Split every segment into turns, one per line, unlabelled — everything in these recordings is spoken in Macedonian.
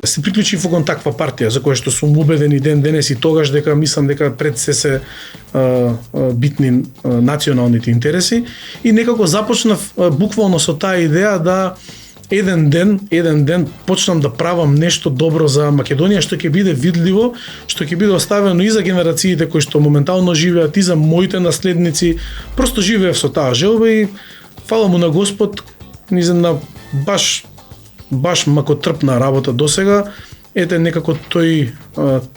се приклучив во таква партија за која што сум убеден и ден денес и тогаш дека мислам дека пред се битни националните интереси и некако започнав буквално со таа идеја да еден ден почнам да правам нешто добро за Македонија што ќе биде видливо, што ќе биде оставено и за генерациите кои што моментално живеат и за моите наследници. Просто живеев со таа желба и фала му на Господ на баш макотрпна работа досега. Ете некако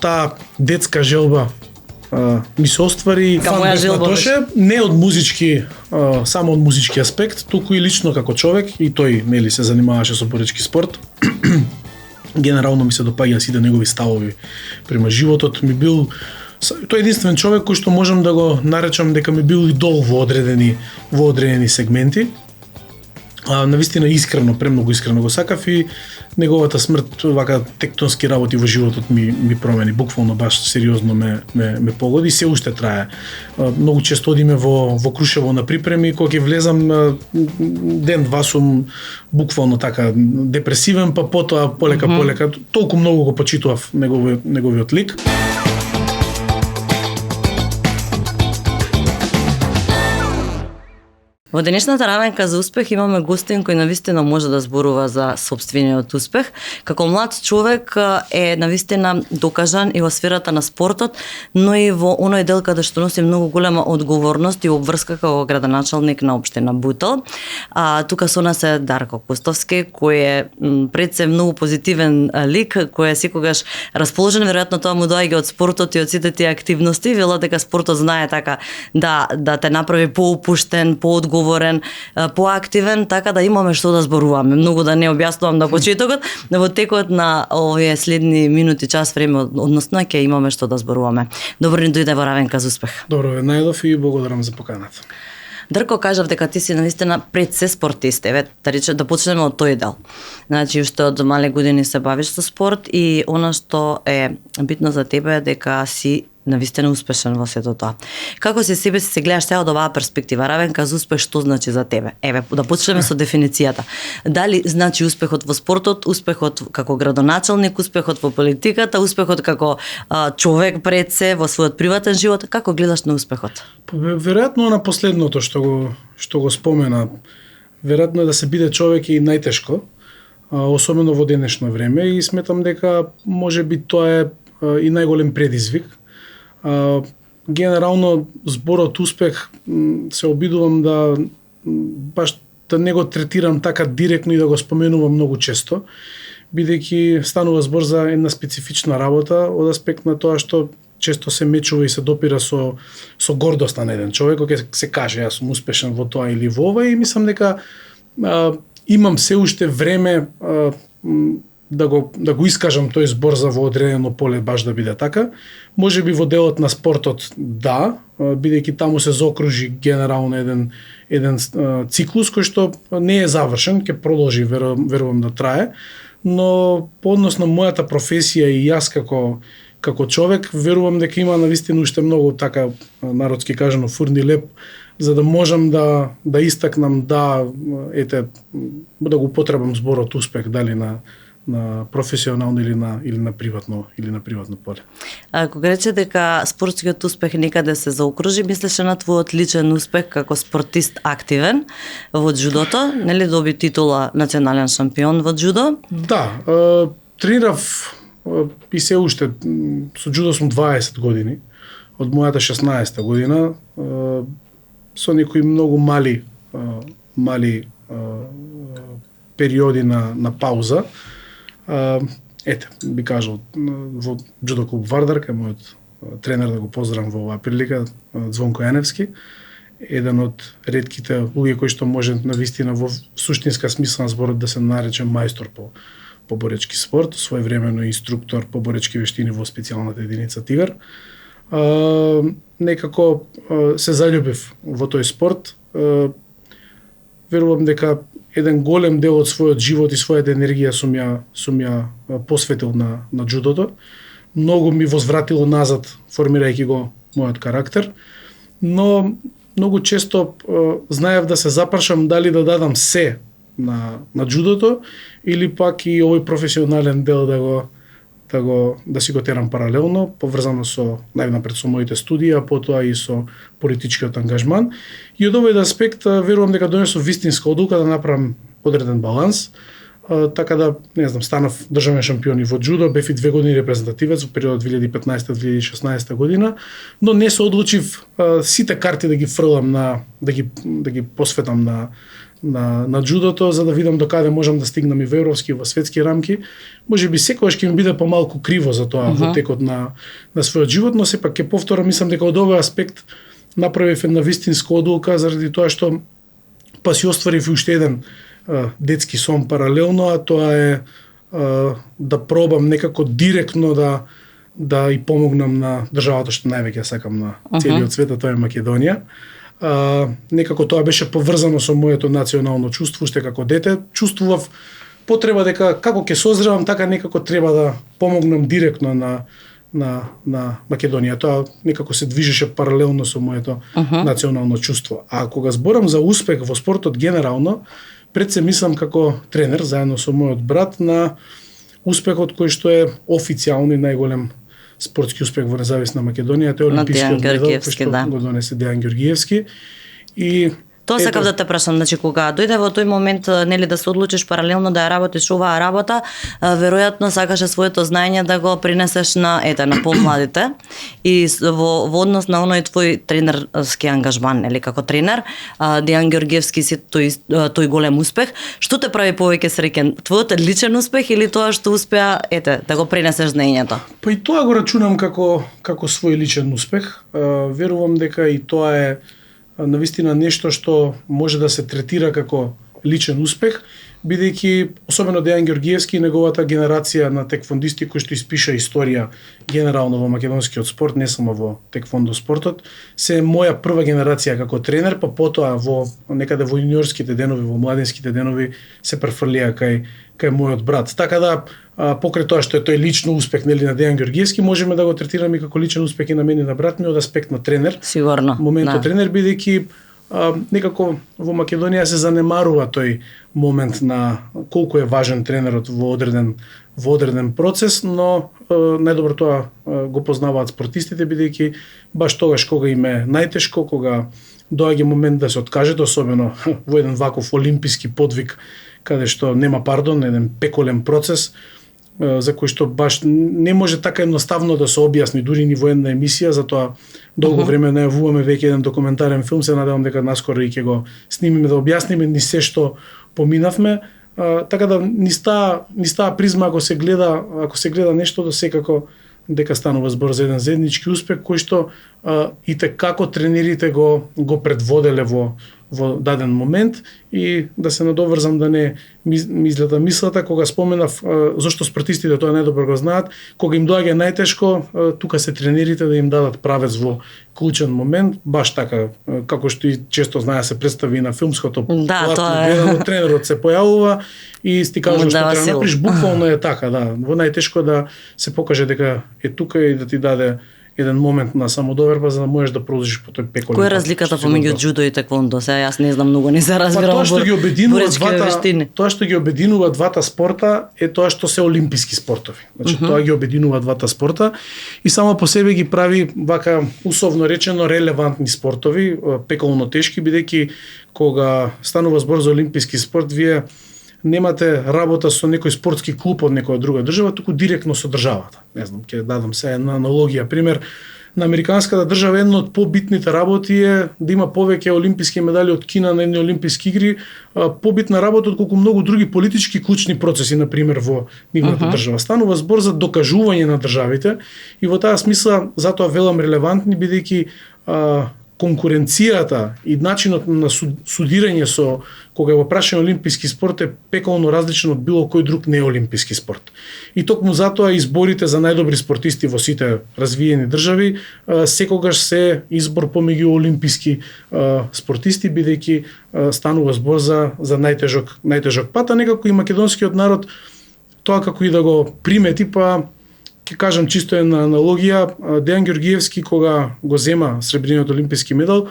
таа детска желба ми се оствари.
Моја желба
не од музички, само од музички аспект, туку и лично како човек и тој нели се занимаваше со поречки спорт. Генерално ми се допаѓа сите негови ставови према животот. Ми бил тој единствен човек кој што можам да го наречам дека ми бил идол во одредени сегменти. Навистина искрено, премногу искрено го сакав и неговата смрт вака тектонски работи во животот ми промени, буквално баш сериозно ме погоди, се уште трае. Многу често одиме во Крушево на припреми, кога ќе влезам ден-два сум буквално така депресивен, па потоа полека, толку многу го почитував неговиот лик.
Во денешната раменка за успех имаме гостин кој навистина може да зборува за сопствениот успех. Како млад човек е навистина докажан и во сферата на спортот, но и во оној дел каде што носи многу голема одговорност и обврска како градоначалник на општина Бутел. Тука со нас е Дарко Кустовски, кој е пред се многу позитивен лик, кој е секогаш расположен, веројатно тоа му доаѓа од спортот и од сите тие активности, вела дека спортот знае така да те направи поопуштен, поодговорен, поактивен, така да имаме што да зборуваме. Многу да не објаснувам на почетокот, но во текот на овие следни минути, час време, односно ќе имаме што да зборуваме. Добро ни дојде во Равенка за успех.
Добро ве најдов и благодарам за поканата.
Дарко, кажав дека ти си навистина пред се спортист, да почнеме од тој дел. Значи, уште од мале години се бавиш со спорт и она што е битно за тебе е дека си навистина успешен во сето тоа. Како се гледаш сега од оваа перспектива? Равенка за успех што значи за тебе? Да почнеме со дефиницијата. Дали значи успехот во спортот, успехот како градоначалник, успехот во политиката, успехот како човек пред се во својот приватен живот? Како гледаш на успехот?
Веројатно на последното што го спомена. Веројатно да се биде човек и најтешко, особено во денешно време и сметам дека можеби тоа е и најголем предизвик. Генерално зборот успех се обидувам да баш да не го третирам така директно и да го споменувам многу често, бидејќи станува збор за една специфична работа од аспект на тоа што често се мечува и се допира со гордост на еден човек, кој се каже јас сум успешен во тоа или во ова и мислам дека имам се уште време да го искажам тој збор за во одредено поле баш да биде така. Можеби во делот на спортот бидејќи таму се заокружи генерално еден циклус кој што не е завршен, ќе продолжи верувам да трае, но по однос на мојата професија и јас како човек верувам дека има навистина уште многу така народски кажано фурни леп за да можам да истакнам да го потребам зборот успех дали на професионално или на приватно поле.
Кога рече дека спортскиот успех некаде се заокружи, мислеше на твојот личен успех како спортист активен во џудото, нели доби титула национален шампион во џудо?
Да, тренирав и се уште со џудо сум 20 години, од мојата 16-та година, со некои многу мали периоди на пауза. Би кажал, во џудо клуб Вардар, кај мојот тренер, да го поздравам во оваа прилика, Звонко Јаневски, еден од ретките луѓе кои што може навистина во суштинска смисла на зборот да се нарече мајстор по боречки спорт, своевремено инструктор по боречки вештини во специјалната единица Тигар. Некако се заљубив во тој спорт. Верувам дека еден голем дел од својот живот и својата енергија сум ја посветил на џудото. Многу ми возвратило назад, формирајќи го мојот карактер, но многу често знаев да се запрашам дали да дадам се на джудото, или пак и овој професионален дел да си го терам паралелно, поврзано со најнапред со моите студии, а потоа и со политичкиот ангажман. И од овој аспект верувам дека донесов вистинска одлука да направам одреден баланс, така да, не знам, станав државен шампион и во джудо, бев и 2 години репрезентативец во периодот 2015-2016 година, но не се одлучив сите карти да ги фрлам да ги посветам на джудото, за да видам докаде можам да стигнам и во европски, во светски рамки. Можеби секогаш ќе ми биде помалку криво за тоа во текот на својот живот, но сепак ќе повторам, мислам дека од овој аспект направив една вистинска одлука заради тоа што па си остварив уште еден детски сон паралелно, а тоа е да пробам некако директно да и помогнам на државата што највеќе сакам на целиот свет, а тоа е Македонија. Некако тоа беше поврзано со моето национално чувство, уште како дете. Чувствував потреба дека како ќе созревам, така некако треба да помогнам директно на Македонија. Тоа некако се движеше паралелно со моето национално чувство. А кога зборам за успех во спортот генерално, пред се мислам како тренер, заедно со мојот брат, на успехот кој што е официјално и најголем спортски успех во независна Македонија, тоа е олимпискиот медал кој што го донесе Дејан Ѓоргиевски. И
тоа сакав да те прашам, значи кога дојде во тој момент, нели, да се одлучиш паралелно да ја работиш оваа работа, веројатно сакаше своето знаење да го принесеш на помладите и во однос на оној твој тренерски ангажман, нели, како тренер, Дејан Ѓоргиевски си тој голем успех, што те прави повеќе среќен? Твојот личен успех или тоа што успеа да го пренесеш знаењето?
Па и тоа го рачунам како свој личен успех. Верувам дека и тоа е навистина нешто што може да се третира како личен успех, бидејќи особено Дејан Ѓоргиевски и неговата генерација на теквондисти кои што испиша историја генерално во македонскиот спорт, не само во теквондо спортот, се моја прва генерација како тренер, па потоа некаде во јуниорските денови, во младинските денови се префрлија кај мојот брат. Така да покрај тоа што е тој лично успех, нели, на Дејан Ѓоргиевски, можеме да го третираме како личен успех и на мене и на брат ми од аспект на тренер.
Сигурно.
Моментот тренер, бидејќи некако во Македонија се занемарува тој момент на колку е важен тренерот во одреден процес, но најдобро тоа го познаваат спортистите, бидејќи баш тогаш кога им е најтешко, кога доаѓа момент да се откажете, особено во еден ваков олимписки подвиг каде што нема пардон, еден пеколен процес за кој што баш не може така едноставно да се објасни дури ни во една емисија, затоа долго време најавуваме веќе еден документарен филм, се надевам дека наскоро и ќе го снимиме да објасниме ни се што поминавме, така да ни стаа призма ако се гледа нешто до секако дека станува збор за еден заеднички успех кој што и како тренерите го предводеле во даден момент. И да се надоврзам да не ми излета мислата кога споменав зошто спортистите тоа најдобро го знаат, кога им доаѓа најтешко, тука се тренерите да им дадат правец во клучен момент, баш така како што и често знае се представи на филмското платно, тренерот се појавува и ти кажа што треба да направиш, буквално е така, да, во најтешко да се покаже дека е тука и да ти даде еден момент на самодоверба за да можеш да продолжиш по тој пеколен.
Која е разликата помеѓу џудо и теквондо? Сега јас не знам многу, не се разбирам.
Тоа што ги обединува двата спорта е тоа што се олимписки спортови. Значи тоа ги обединува двата спорта и само по себе ги прави вака условно речено релевантни спортови, пеколно тешки, бидејќи кога станува збор за олимписки спорт, вие немате работа со некој спортски клуб од некоја друга држава, туку директно со државата. Не знам, ќе дадам се една аналогија. Пример, на американската држава една од побитните работи е да има повеќе олимписки медали од Кина на едни олимписки игри, побитна работа отколку многу други политички клучни процеси, на пример во нивната држава. Станува збор за докажување на државите и во таа смисла затоа велам релевантни, бидејќи конкуренцијата и начинот на судирање со кога е во прашање олимписки спорт е пеколно различен од било кој друг неолимписки спорт. И токму затоа изборите за најдобри спортисти во сите развиени држави секогаш се избор помеѓу олимписки спортисти, бидејќи станува збор за најтежок пат, а некако и македонскиот народ тоа како и да го примети, па ќе кажам чисто една аналогија, Дејан Ѓоргиевски кога го зема сребрениот олимписки медал,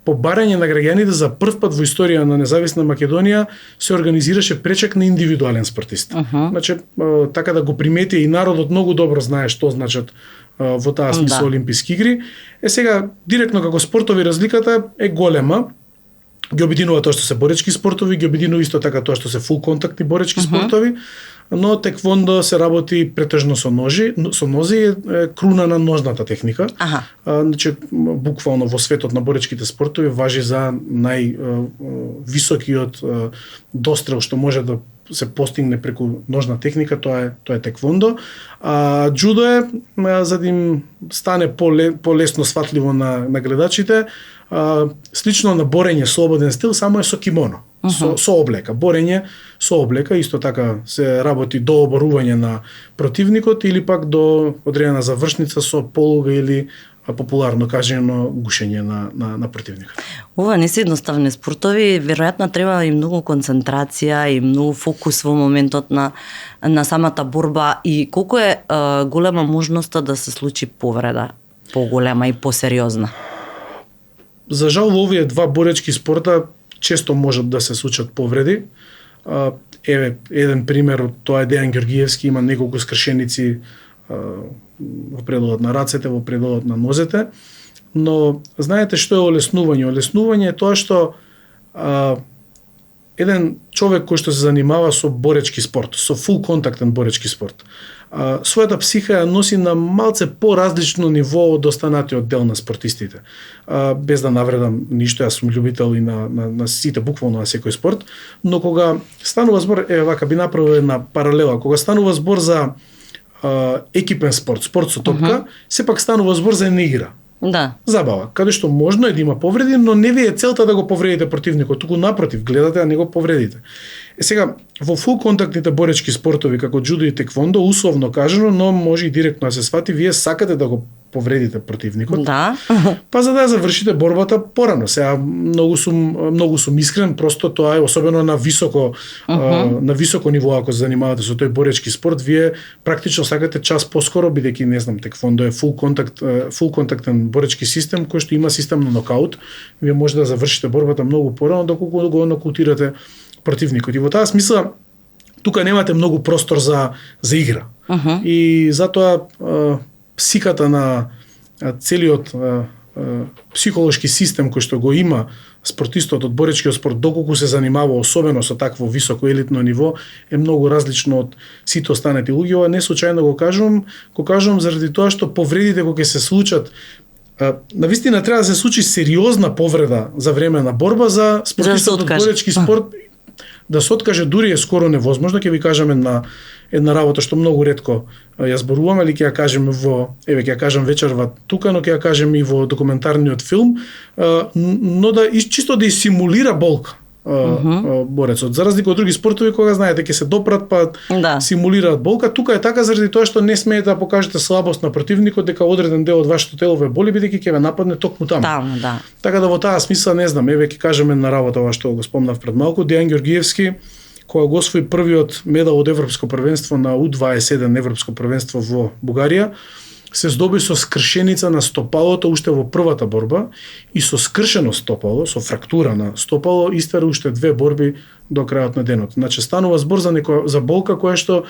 по барање на граѓаните за прв пат во историја на независна Македонија се организираше пречек на индивидуален спортист. Значи, така да го примети и народот многу добро знае што значат во таа смисла олимписки игри. Сега директно како спортови разликата е голема. Ги обединува тоа што се боречки спортови, ги обединува исто така тоа што се фул контактни боречки спортови, но теквондо се работи претежно со нози е круна на ножната техника. Значи буквално во светот на боречките спортови важи за највисокиот дострел што може да се постигне преку ножна техника, тоа е теквондо. Џудо е, за да им стане полесно сватливо на гледачите, слично на борење слободен стил, само е со кимоно, со облека. Борење со облека, исто така се работи до оборување на противникот или пак до одредена завршница со полуга или популарно кажано гушење на противникот.
Ова не се едноставни спортови, веројатно треба и многу концентрација и многу фокус во моментот на самата борба и колку е голема можноста да се случи повреда, поголема и посериозна.
За жал во овие два боречки спорта често можат да се случат повреди. Еве еден пример од тоа е Дејан Ѓоргиевски, има неколку скршеници во пределот на рацете, во пределот на нозете, но знаете што е олеснување? Олеснување е тоа што еден човек кој што се занимава со боречки спорт, со фул контактен боречки спорт, својата психа ја носи на малце поразлично ниво од останатиот дел на спортистите. Без да навредам ништо, јас сум љубител и на сите, буквално на секој спорт, но кога станува збор, вака би направил една паралела, кога станува збор за екипен спорт, спорт со топка, сепак станува збор за една игра.
Да.
Забава, каде што можно е да има повреди, но не ви е целта да го повредите противникот, туку напротив, гледате а не го повредите. Сега, во фул контактните боречки спортови како џудо и теквондо, условно кажано, но може и директно да се свати, вие сакате да го повредите противникот.
Да.
Па за да ја завршите борбата порано. Сега многу сум искрен, просто тоа е особено на високо ниво ако се занимавате со тој боречки спорт, вие практично сакате час поскоро, бидејќи не знам, теквондо е фул контактен боречки систем кој што има систем на нокаут. Вие може да завршите борбата многу порано доколку го нокаутирате противникот. И во таа смисла тука немате многу простор за игра. И затоа психиката на целиот психолошки систем кој што го има спортистот од боречкиот спорт, доколку се занимава особено со такво високо елитно ниво, е многу различно од сите останати луѓе. Ова не случајно го кажувам заради тоа што повредите кога ќе се случат, навистина треба да се случи сериозна повреда за време на борба за спортистот од боречки спорт да се откаже, дури е скоро невозможно. Ќе ви кажам една работа што многу ретко ја зборувам, или ќе ја кажем ќе ја кажам вечерва тука, но ќе ја кажем и во документарниот филм, но да чисто да симулира болка борецот. За разлика од други спортови кога знаете ќе се допрат па симулираат болка, тука е така заради тоа што не смеете да покажете слабост на противникот дека одреден дел од вашето тело ве боли бидејќи ќе ве нападне токму таму. Така да во таа смисла не знам, ќе кажеме на работа ова што го спомнав пред малку, Дејан Ѓоргиевски кога го освои првиот медал од европско првенство на U21 европско првенство во Бугарија, се здоби со скршеница на стопалото уште во првата борба и со скршено стопало, со фрактура на стопало, истера уште 2 борби до крајот на денот. Значи станува збор за болка која што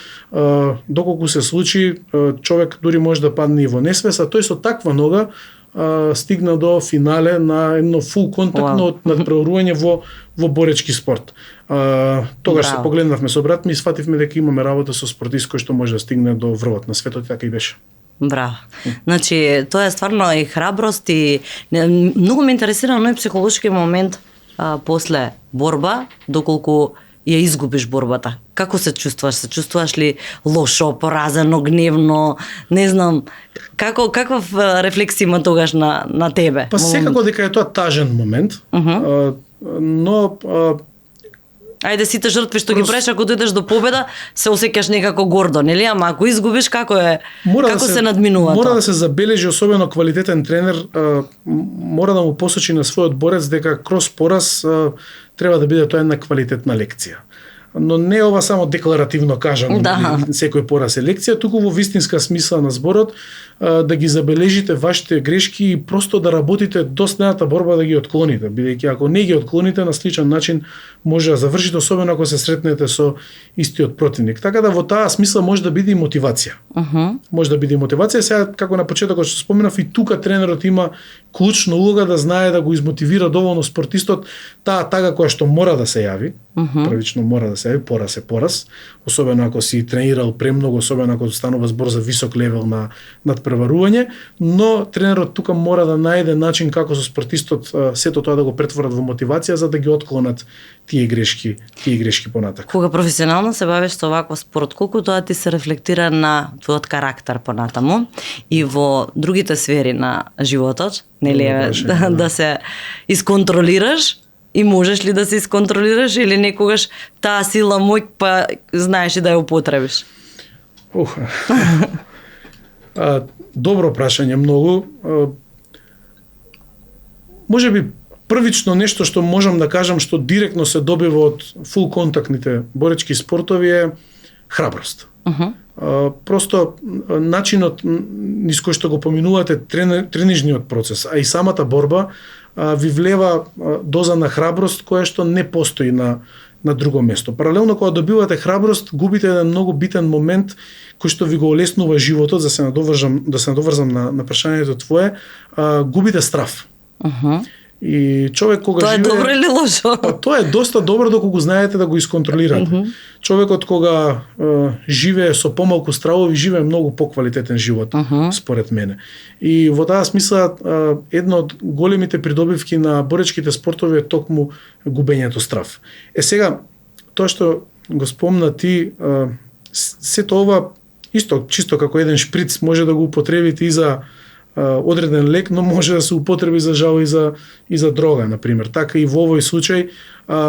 доколку се случи, човек дури може да падне и во несвест, а тој со таква нога стигна до финале на едно фул контактно надпреварување во боречки спорт. Тогаш се погледнавме со брат ми и сфативме дека имаме работа со спортист кој што може да стигне до врвот на светот, така и беше.
Браво. Значи, тоа е стварно и храброст и многу ме интересира оној психолошки момент после борба, доколку ја изгубиш борбата. Како се чувствуваш? Се чувствуваш ли лошо, поразено, гневно? Не знам, каков рефлекс има тогаш на тебе?
Па секако дека е тоа тажен момент, но
ајде сите жртви што ги правиш, ако дојдеш до победа, се осеќаш некако гордо, нели? Ама ако изгубиш, како се надминува тоа?
Мора да се забележи, особено квалитетен тренер, мора да му посочи на својот борец дека кроз пораз треба да биде тоа една квалитетна лекција. но не ова само декларативно кажано,
Да.
секој пораз е лекција, туку во вистинска смисла на зборот, да ги забележите вашите грешки и просто да работите до следната борба да ги отклоните, бидејќи ако не ги отклоните на сличен начин може да завршите, особено ако се сретнете со истиот противник. Така да во таа смисла може да биде и мотивација. Може да биде и мотивација. Сега, како на почетокот што споменав, и тука тренерот има клучна улога да знае да го измотивира доволно спортистот, таа тага која што мора да се јави, првично мора да се јави, пораз е пораз, особено ако си тренирал премногу, особено ако станува збор за висок левел на надпреварување, но тренерот тука мора да најде начин како со спортистот сето тоа да го претворат во мотивација за да ги отклонат тие грешки понатака.
Кога професионално се бавиш со ваков спорт, колку тоа ти се рефлектира на твојот карактер понатаму и во другите сфери на животот, нели да се исконтролираш? И можеш ли да се исконтролираш или некогаш таа сила моќ па знаеш и да ја употребиш?
Добро прашање, многу. Може би првично нешто што можам да кажам што директно се добива од фул контактните боречки спортови е храброст. Просто начинот низ кој што го поминувате тренижниот процес, а и самата борба ви влева доза на храброст која што не постои на друго место. Паралелно кога добивате храброст, губите еден многу битен момент кој што ви го олеснува животот, да се надоврзам на прашањето твое, губите страв. И човек кога
тоа
живее...
Тоа е добро или лошо?
Тоа е доста добро доколку знаете да го исконтролирате. Човекот кога живее со помалку стравови, живее многу поквалитетен живот, според мене. И во таа смисла, едно од големите придобивки на боречките спортови е токму губењето страв. Сега, тоа што го спомна ти, сето ова, исто, чисто како еден шприц, може да го употребите и за одреден лек, но може да се употреби за жал и за дрога, например. Така и во овој случај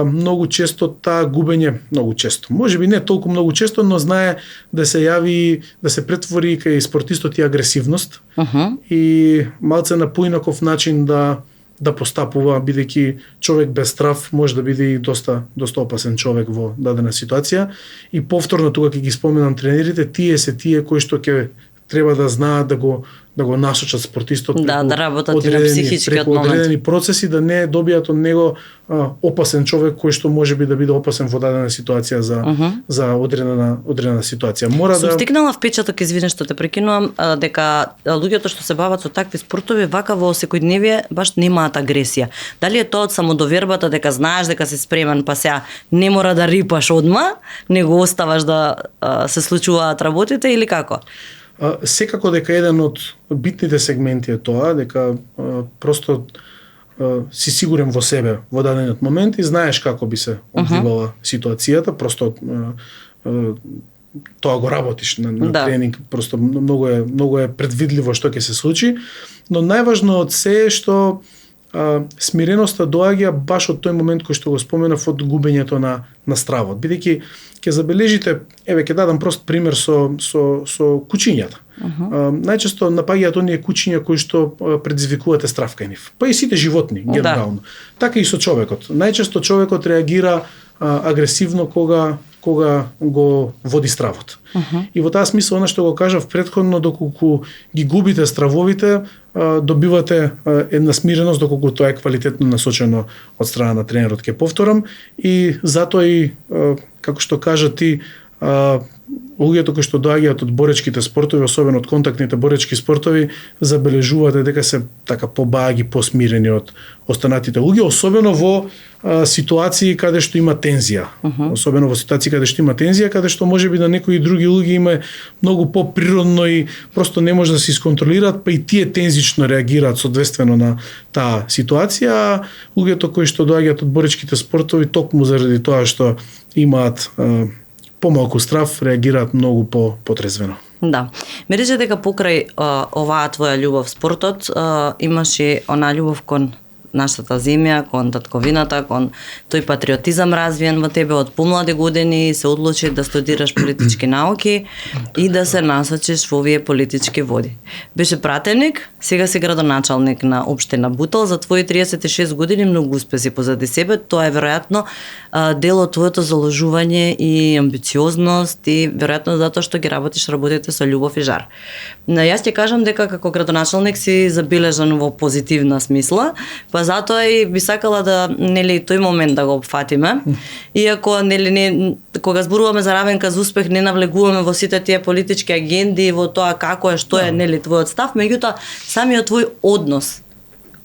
многу често таа губење, можеби не толку многу често, но знае да се јави, да се претвори кај спортистот и агресивност и малце на поинаков начин да постапува, бидејќи човек без страв може да биде и доста опасен човек во дадена ситуација. И повторно тука ќе ги споменам тренерите, тие се тие кои што ќе треба да знаат да го насочат спортистот
да работат и на психичкиот момент.
Одредени процеси, да не добијат од него опасен човек кој што може би да биде опасен во дадена ситуација за одредена ситуација.
Сум стигнала впечаток, извини што те прекинувам, дека луѓето што се бават со такви спортови вака во секојдневие баш немаат агресија. Дали е тоа од самодовербата дека знаеш дека си спремен, па сега не мора да рипаш одма, него оставаш да се случуваат работите или како?
Секако дека еден од битните сегменти е тоа, дека просто си сигурен во себе во дадениот момент и знаеш како би се одвивала ситуацијата, просто тоа го работиш на тренинг, просто многу е предвидливо што ќе се случи, но најважно од се е што смиреноста доаѓа баш од тој момент кој што го споменав, од губењето на стравот. Бидејќи ќе забележите, ќе дадам прост пример со кучињата. Најчесто напаѓаат оние кучиња кои што предизвикуваат страв кај нив. Па и сите животни генерално. Така и со човекот. Најчесто човекот реагира агресивно кога го води стравот. И во таа смисла, она што го кажав претходно, доколку ги губите стравовите, добивате една смиреност, доколку тоа е квалитетно насочено од страна на тренерот, ќе повторам, и затоа и, како што кажа ти, луѓето кои што доаѓаат од боречките спортови, особено од контактните боречки спортови, забележувате дека се така побаги, посмирени од останатите луѓе, особено во ситуации каде што има тензија. Особено во ситуации каде што има тензија, каде што можеби на некои други луѓе има многу поприродно и просто не може да се исконтролираат, па и тие тензично реагираат соодветствено на таа ситуација, а луѓето кои што доаѓаат од боречките спортови токму заради тоа што имаат помалку страв, реагираат многу потрезвено.
Да. Ме рече дека покрај оваа твоја љубов спортот, имаш и онаа љубов кон нашата земја, кон татковината, кон тој патриотизам развиен во тебе од помлади години, се одлучи да студираш политички науки и да се насочиш во овие политички води. Беше пратеник, сега си градоначалник на општина Бутал, за твои 36 години многу успеси позади себе, тоа е веројатно дел од твоето заложување и амбициозност и веројатно затоа што ги работите со љубов и жар. Јас ќе кажам дека како градоначалник си забележан во позитивна смисла, па затоа и би сакала да тој момент да го опфатиме. Иако кога зборуваме за Равенка за успех не навлегуваме во сите тие политички агенди, во тоа како е, што е твојот став, меѓутоа самиот твој однос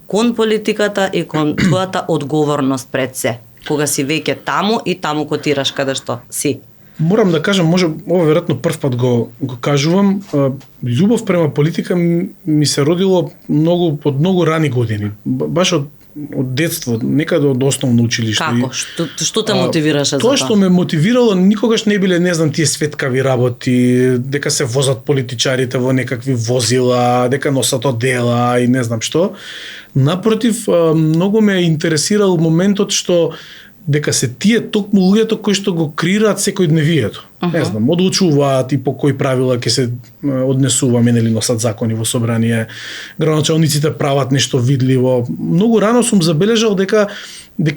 кон политиката и кон твојата одговорност пред се, кога си веќе таму и таму котираш каде што си.
Морам да кажам, може ова веројатно прв пат го кажувам, љубов према политика ми се родило од многу рани години, баш од детство, некаде од основно училиште.
Како? Што те мотивираше за тоа?
Тоа што ме мотивирало никогаш не биле, не знам, тие светкави работи, дека се возат политичарите во некакви возила, дека носат одела и не знам што. Напротив, многу ме интересирал моментот што дека се тие токму луѓето кои што го креираат секојдневието. Не знам, одлучуваат и по кои правила ќе се однесуваме, носат закони во собрание, градоначалниците прават нешто видливо. Многу рано сум забележал дека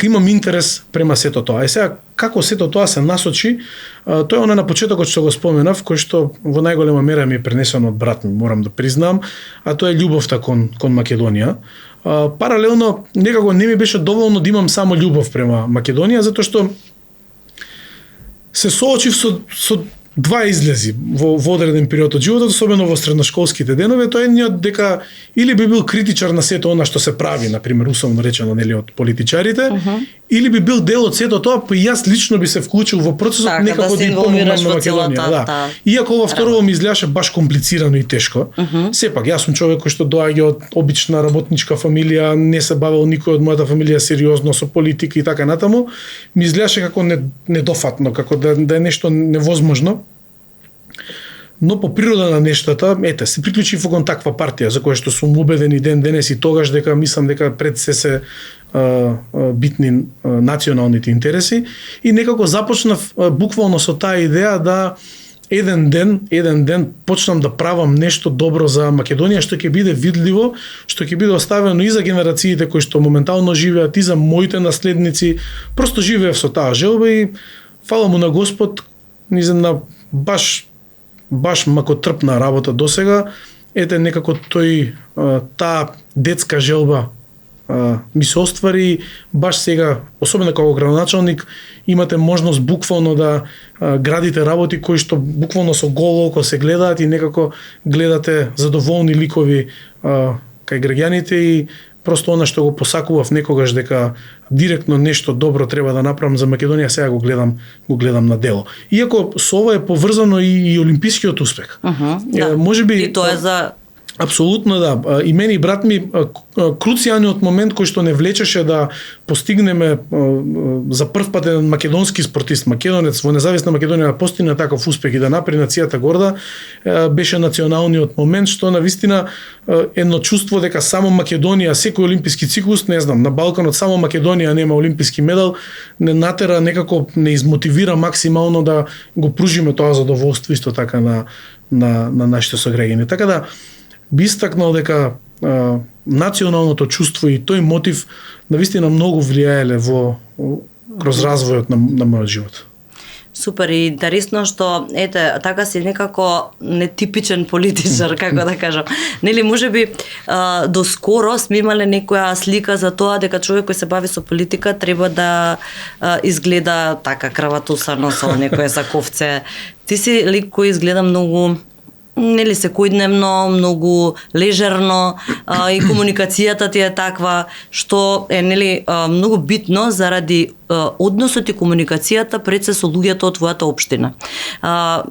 имам интерес према сето тоа. Сега како сето тоа се насочи, тоа е она на почетокот што го споменав, кој што во најголема мера ми е пренесено од брат ми, морам да признам, а тоа е љубовта кон Македонија. Паралелно, некако не ми беше доволно да имам само љубов према Македонија, затоа што се соочив со два излези во одреден период од животот, особено во средношколските денови. Тоа е дека или би бил критичар на сето она што се прави, например, условно речено, од политичарите, или би бил дел од сето тоа, па и јас лично би се вклучил во процесот, некако да им помогнам на Македонија. Иако ова второ ми изгледаше баш комплицирано и тешко. Сепак, јас сум човек кој што доаѓа од обична работничка фамилија, не се бавел никој од мојата фамилија сериозно со политика и така натаму, ми изгледаше како недофатно, како да е нешто невозможно. Но по природа на нештата, се приклучив кон таква партија за која што сум убеден и ден денес и тогаш дека мислам дека пред се битни националните интереси и некако започнав буквално со таа идеја да еден ден почнам да правам нешто добро за Македонија што ќе биде видливо, што ќе биде оставено и за генерациите кои што моментално живеат и за моите наследници. Просто живеев со таа желба и фала му на Господ, низена баш макотрпна работа досега, некако таа детска желба ми се оствари баш сега, особено како градоначалник, имате можност буквално да градите работи кои што буквално со голо око се гледаат и некако гледате задоволни ликови кај граѓаните и просто она што го посакував некогаш дека директно нешто добро треба да направам за Македонија, сега го гледам на дело. Иако со ова е поврзано и олимпискиот успех. Можеби
и тоа е за
апсолутно да. И мене и брат ми круцијалниот момент кој што не влечеше да постигнеме за прв пат еден македонски спортист, македонец во независна Македонија да постигне таков успех и да направи нацијата горда, беше националниот момент што навистина едно чувство дека само Македонија, секој олимписки циклус, не знам, на Балканот само Македонија нема олимписки медал, не натера некако не измотивира максимално да го пружиме тоа задоволство исто така на нашите сограѓани. Така да би истакнал дека националното чувство и тој мотив навистина многу влијаеле кроз развојот на мојот живот.
Супер, и интересно што така си некако нетипичен политичар, како да кажам. Можеби доскоро сме имале некоја слика за тоа дека човек кој се бави со политика треба да изгледа така краватусано со некое саковце. Ти си лик кој изгледа многу секојдневно, многу лежерно и комуникацијата ти е таква што е многу битно заради односот и комуникацијата пред се со луѓето од твојата општина.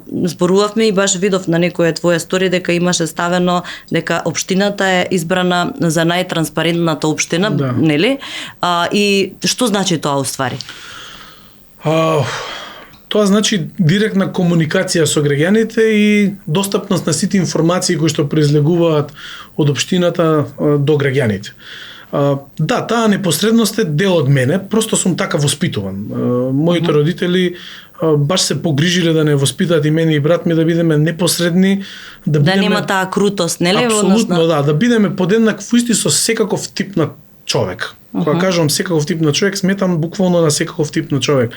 Зборувавме и баш видов на некоја твоја стори дека имаше ставено дека општината е избрана за најтранспарентната општина, нели? И што значи тоа уствари?
Тоа значи директна комуникација со граѓаните и достапност на сите информации кои што произлегуваат од општината до граѓаните. Да, таа непосредност е дел од мене, просто сум така воспитуван. Моите родители баш се погрижиле да не воспитаат и мене и брат ми да бидеме непосредни, да бидеме
нема таа крутост, нели?
Апсолутно, да биеме подеднакви со секаков тип на човек. Кога кажувам секаков тип на човек, сметам буквално на секаков тип на човек.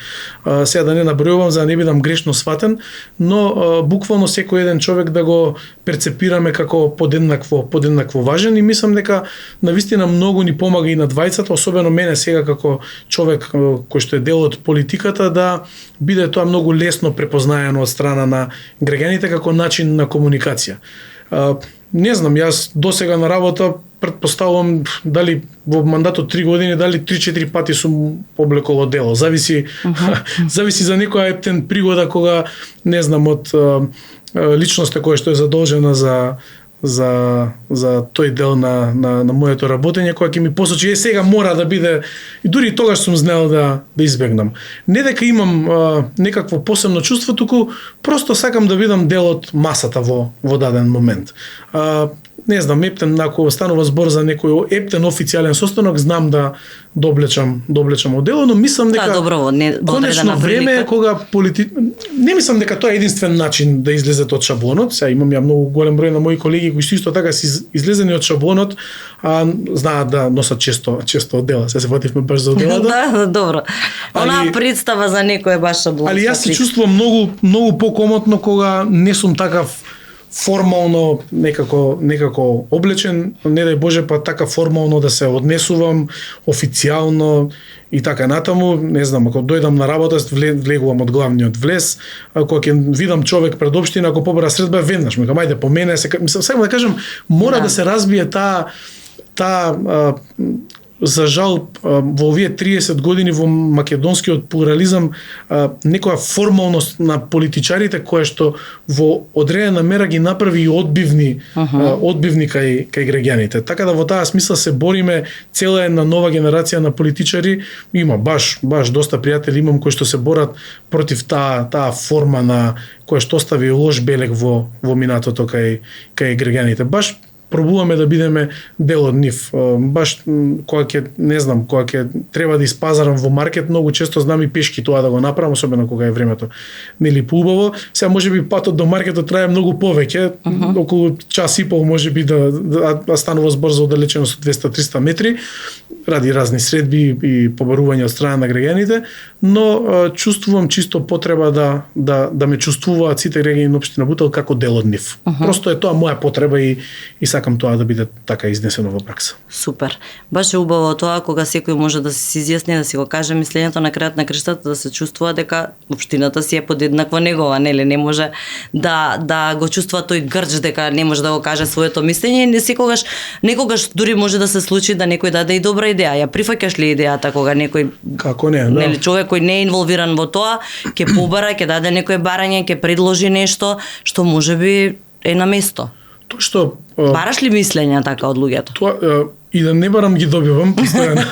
Сега да не набројувам за да не бидам грешно сватен, но буквално секој еден човек да го перцепираме како подеднакво важен и мислам дека навистина многу ни помага и на двајцата, особено мене сега како човек кој што е дел од политиката, да биде тоа многу лесно препознаено од страна на граѓаните како начин на комуникација. Не знам, јас досега на работа претпоставувам дали во мандатот 3 години, дали 3-4 пати сум облекол одело. Зависи зависи за некоја ептен пригода кога не знам од личноста која што е задолжена за тој дел на моето работење, која ќе ми посочи сега мора да биде, и дури тогаш сум знел да избегнам. Не дека имам некакво посебно чувство, туку просто сакам да бидам дел од масата во даден момент. Не знам, ептен, ако станува збор за некој ептен официјален состанок, знам да доблечам одело, но мислам дека
добро,
конечно време е кога не мислам дека тоа е единствен начин да излезете од шаблонот. Сега имам ја многу голем број на мои колеги кои исто така си излезени од шаблонот, а знаат да носат често одела. Сега се фативме баш за оделата.
Да, добро. Онаа представа за некој е баш шаблон.
Али јас се чувствувам многу покомотно кога не сум такав формално некако облечен, не дај Боже па така формално да се однесувам официјално и така натаму. Не знам, ако дојдам на работа, влегувам од главниот влез, ако ќе видам човек пред општина, ако побара средба, веднаш ми ајде по мене, сакам да кажам, мора да се разбие таа за жал во овие 30 години во македонскиот плурализам некоја формалност на политичарите која што во одредена мера ги направи и одбивни кај граѓаните. Така да во таа смисла се бориме, цела една нова генерација на политичари, има баш доста пријатели имам кои што се борат против таа форма на која што остави лош белег во минатото кај граѓаните. Баш пробуваме да бидеме дел од нив. Баш кога ќе треба да испазарам во маркет, многу често знам и пешки тоа да го направам, особено кога е времето нели поубаво. Сега можеби патот до маркетот трае многу повеќе, околу час и пол можеби да станува збор за оддалеченост од 200-300 метри, ради разни средби и побарување од страна на граѓаните, но чувствувам чисто потреба да ме чувствуваат сите граѓани на општина Бутел како дел од нив. Просто е тоа моја потреба и сакам тоа да биде така изнесено во пракса.
Супер. Баш е убаво тоа кога секој може да се изјасни, да си го каже мислењето на крајот на крештата, да се чувствува дека општината си е подеднакво негова, нели не може да го чувствува тој грч дека не може да го каже своето мислење, некогаш дури може да се случи да некој даде и добра идеја. Ја прифаќаш ли идејата кога некој
како не, да.
Нели човек кој не е инволвиран во тоа, ќе побара, ќе даде некој барање, ќе предложи нешто што можеби е на место.
Тоа што
бараш ли мислења така од луѓето?
Тоа и да не барам ги добивам постојано.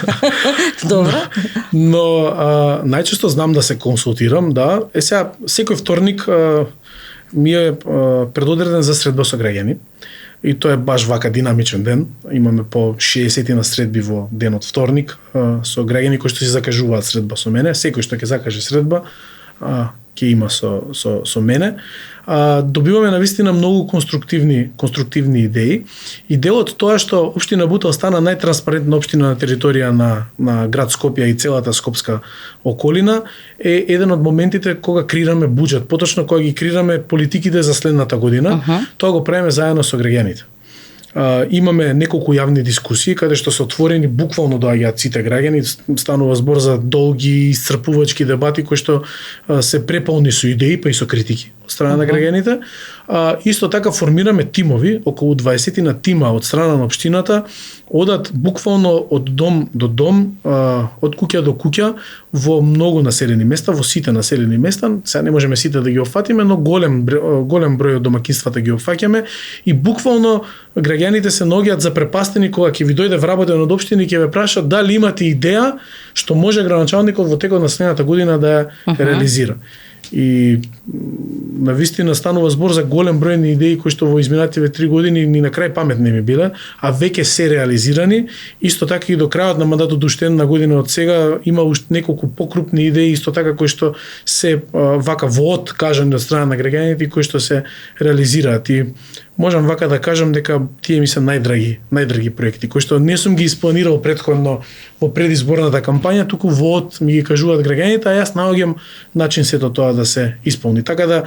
Добро.
Но најчесто знам да се консултирам, да. Сега секој вторник ми е предодреден за средба со граѓани. И тоа е баш вака динамичен ден. Имаме по 60 на средби во денот вторник со граѓани кои што си закажуваат средба со мене. Секој што ќе закаже средба ќе има со мене. Добиваме навистина многу конструктивни идеи и дел од тоа што општина Бутел стана најтранспарентна општина на територија на град Скопје и целата скопска околина е еден од моментите кога креираме буџет, поточно кога ги креираме политиките за следната година. Тоа го правиме заедно со граѓаните. Имаме неколку јавни дискусии каде што се отворени, буквално доаѓаат сите граѓани, станува збор за долги исцрпувачки дебати кои што се преполни со идеи па и со критики од страна на граѓаните. Исто така формираме тимови, околу 20 на тима од страна на општината, одат буквално од дом до дом, од куќа до куќа во многу населени места, во сите населени места. Сега не можеме сите да ги опфатиме, но голем број од домаќинствата ги опфаќаме и буквално граѓаните се наоѓаат запрепастени кога ќе ви дојде вработен од општина и ќе ве праша дали имате идеја што може градоначалникот во текот на следната година да ја реализира. И навистина станува збор за голем број на идеи кои што во изминативе 3 години ни на крај памет не ми биле, а веќе се реализирани. Исто така и до крајот на мандатот уште една година од сега има уште неколку покрупни идеи исто така кои што се вака воот кажани од страна на граѓаните и кои што се реализираат. И можам вака да кажам дека тие ми се најдраги проекти кои што не сум ги испланирал претходно во предизборната кампања, туку воот ми ги кажуваат граѓаните, а јас наоѓам начин сето тоа да се исполни. Така да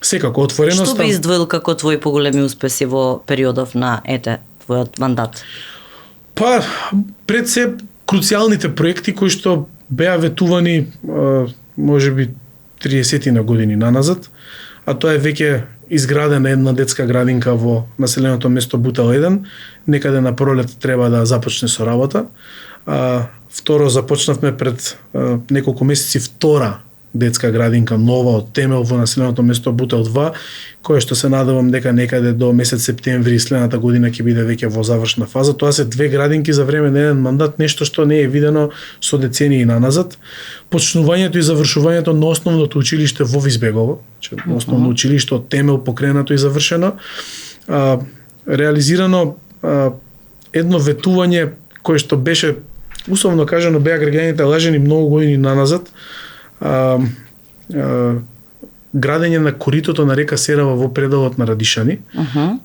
секако отвореност.
Што би издвоил како твои поголеми успеси во периодов на твојот мандат?
Па пред се круцијалните проекти кои што беа ветувани можеби 30 на години наназад, а тоа е веќе изградена една детска градинка во населеното место Бутел 1, некаде на пролет треба да започне со работа. Второ, започнавме пред неколку месеци втора детска градинка нова од темел во населеното место Бутел 2, која што се надевам дека некаде до месец септември следната година ќе биде веќе во завршна фаза. Тоа се 2 градинки за време на еден мандат, нешто што не е видено со децении наназад. Почнувањето и завршувањето на основното училиште во Визбегово, основно училиште од темел покренато и завршено. Реализирано едно ветување кое што беше условно кажано беа граѓаните лажени многу години наназад. Градење на коритото на река Серава во пределот на Радишани.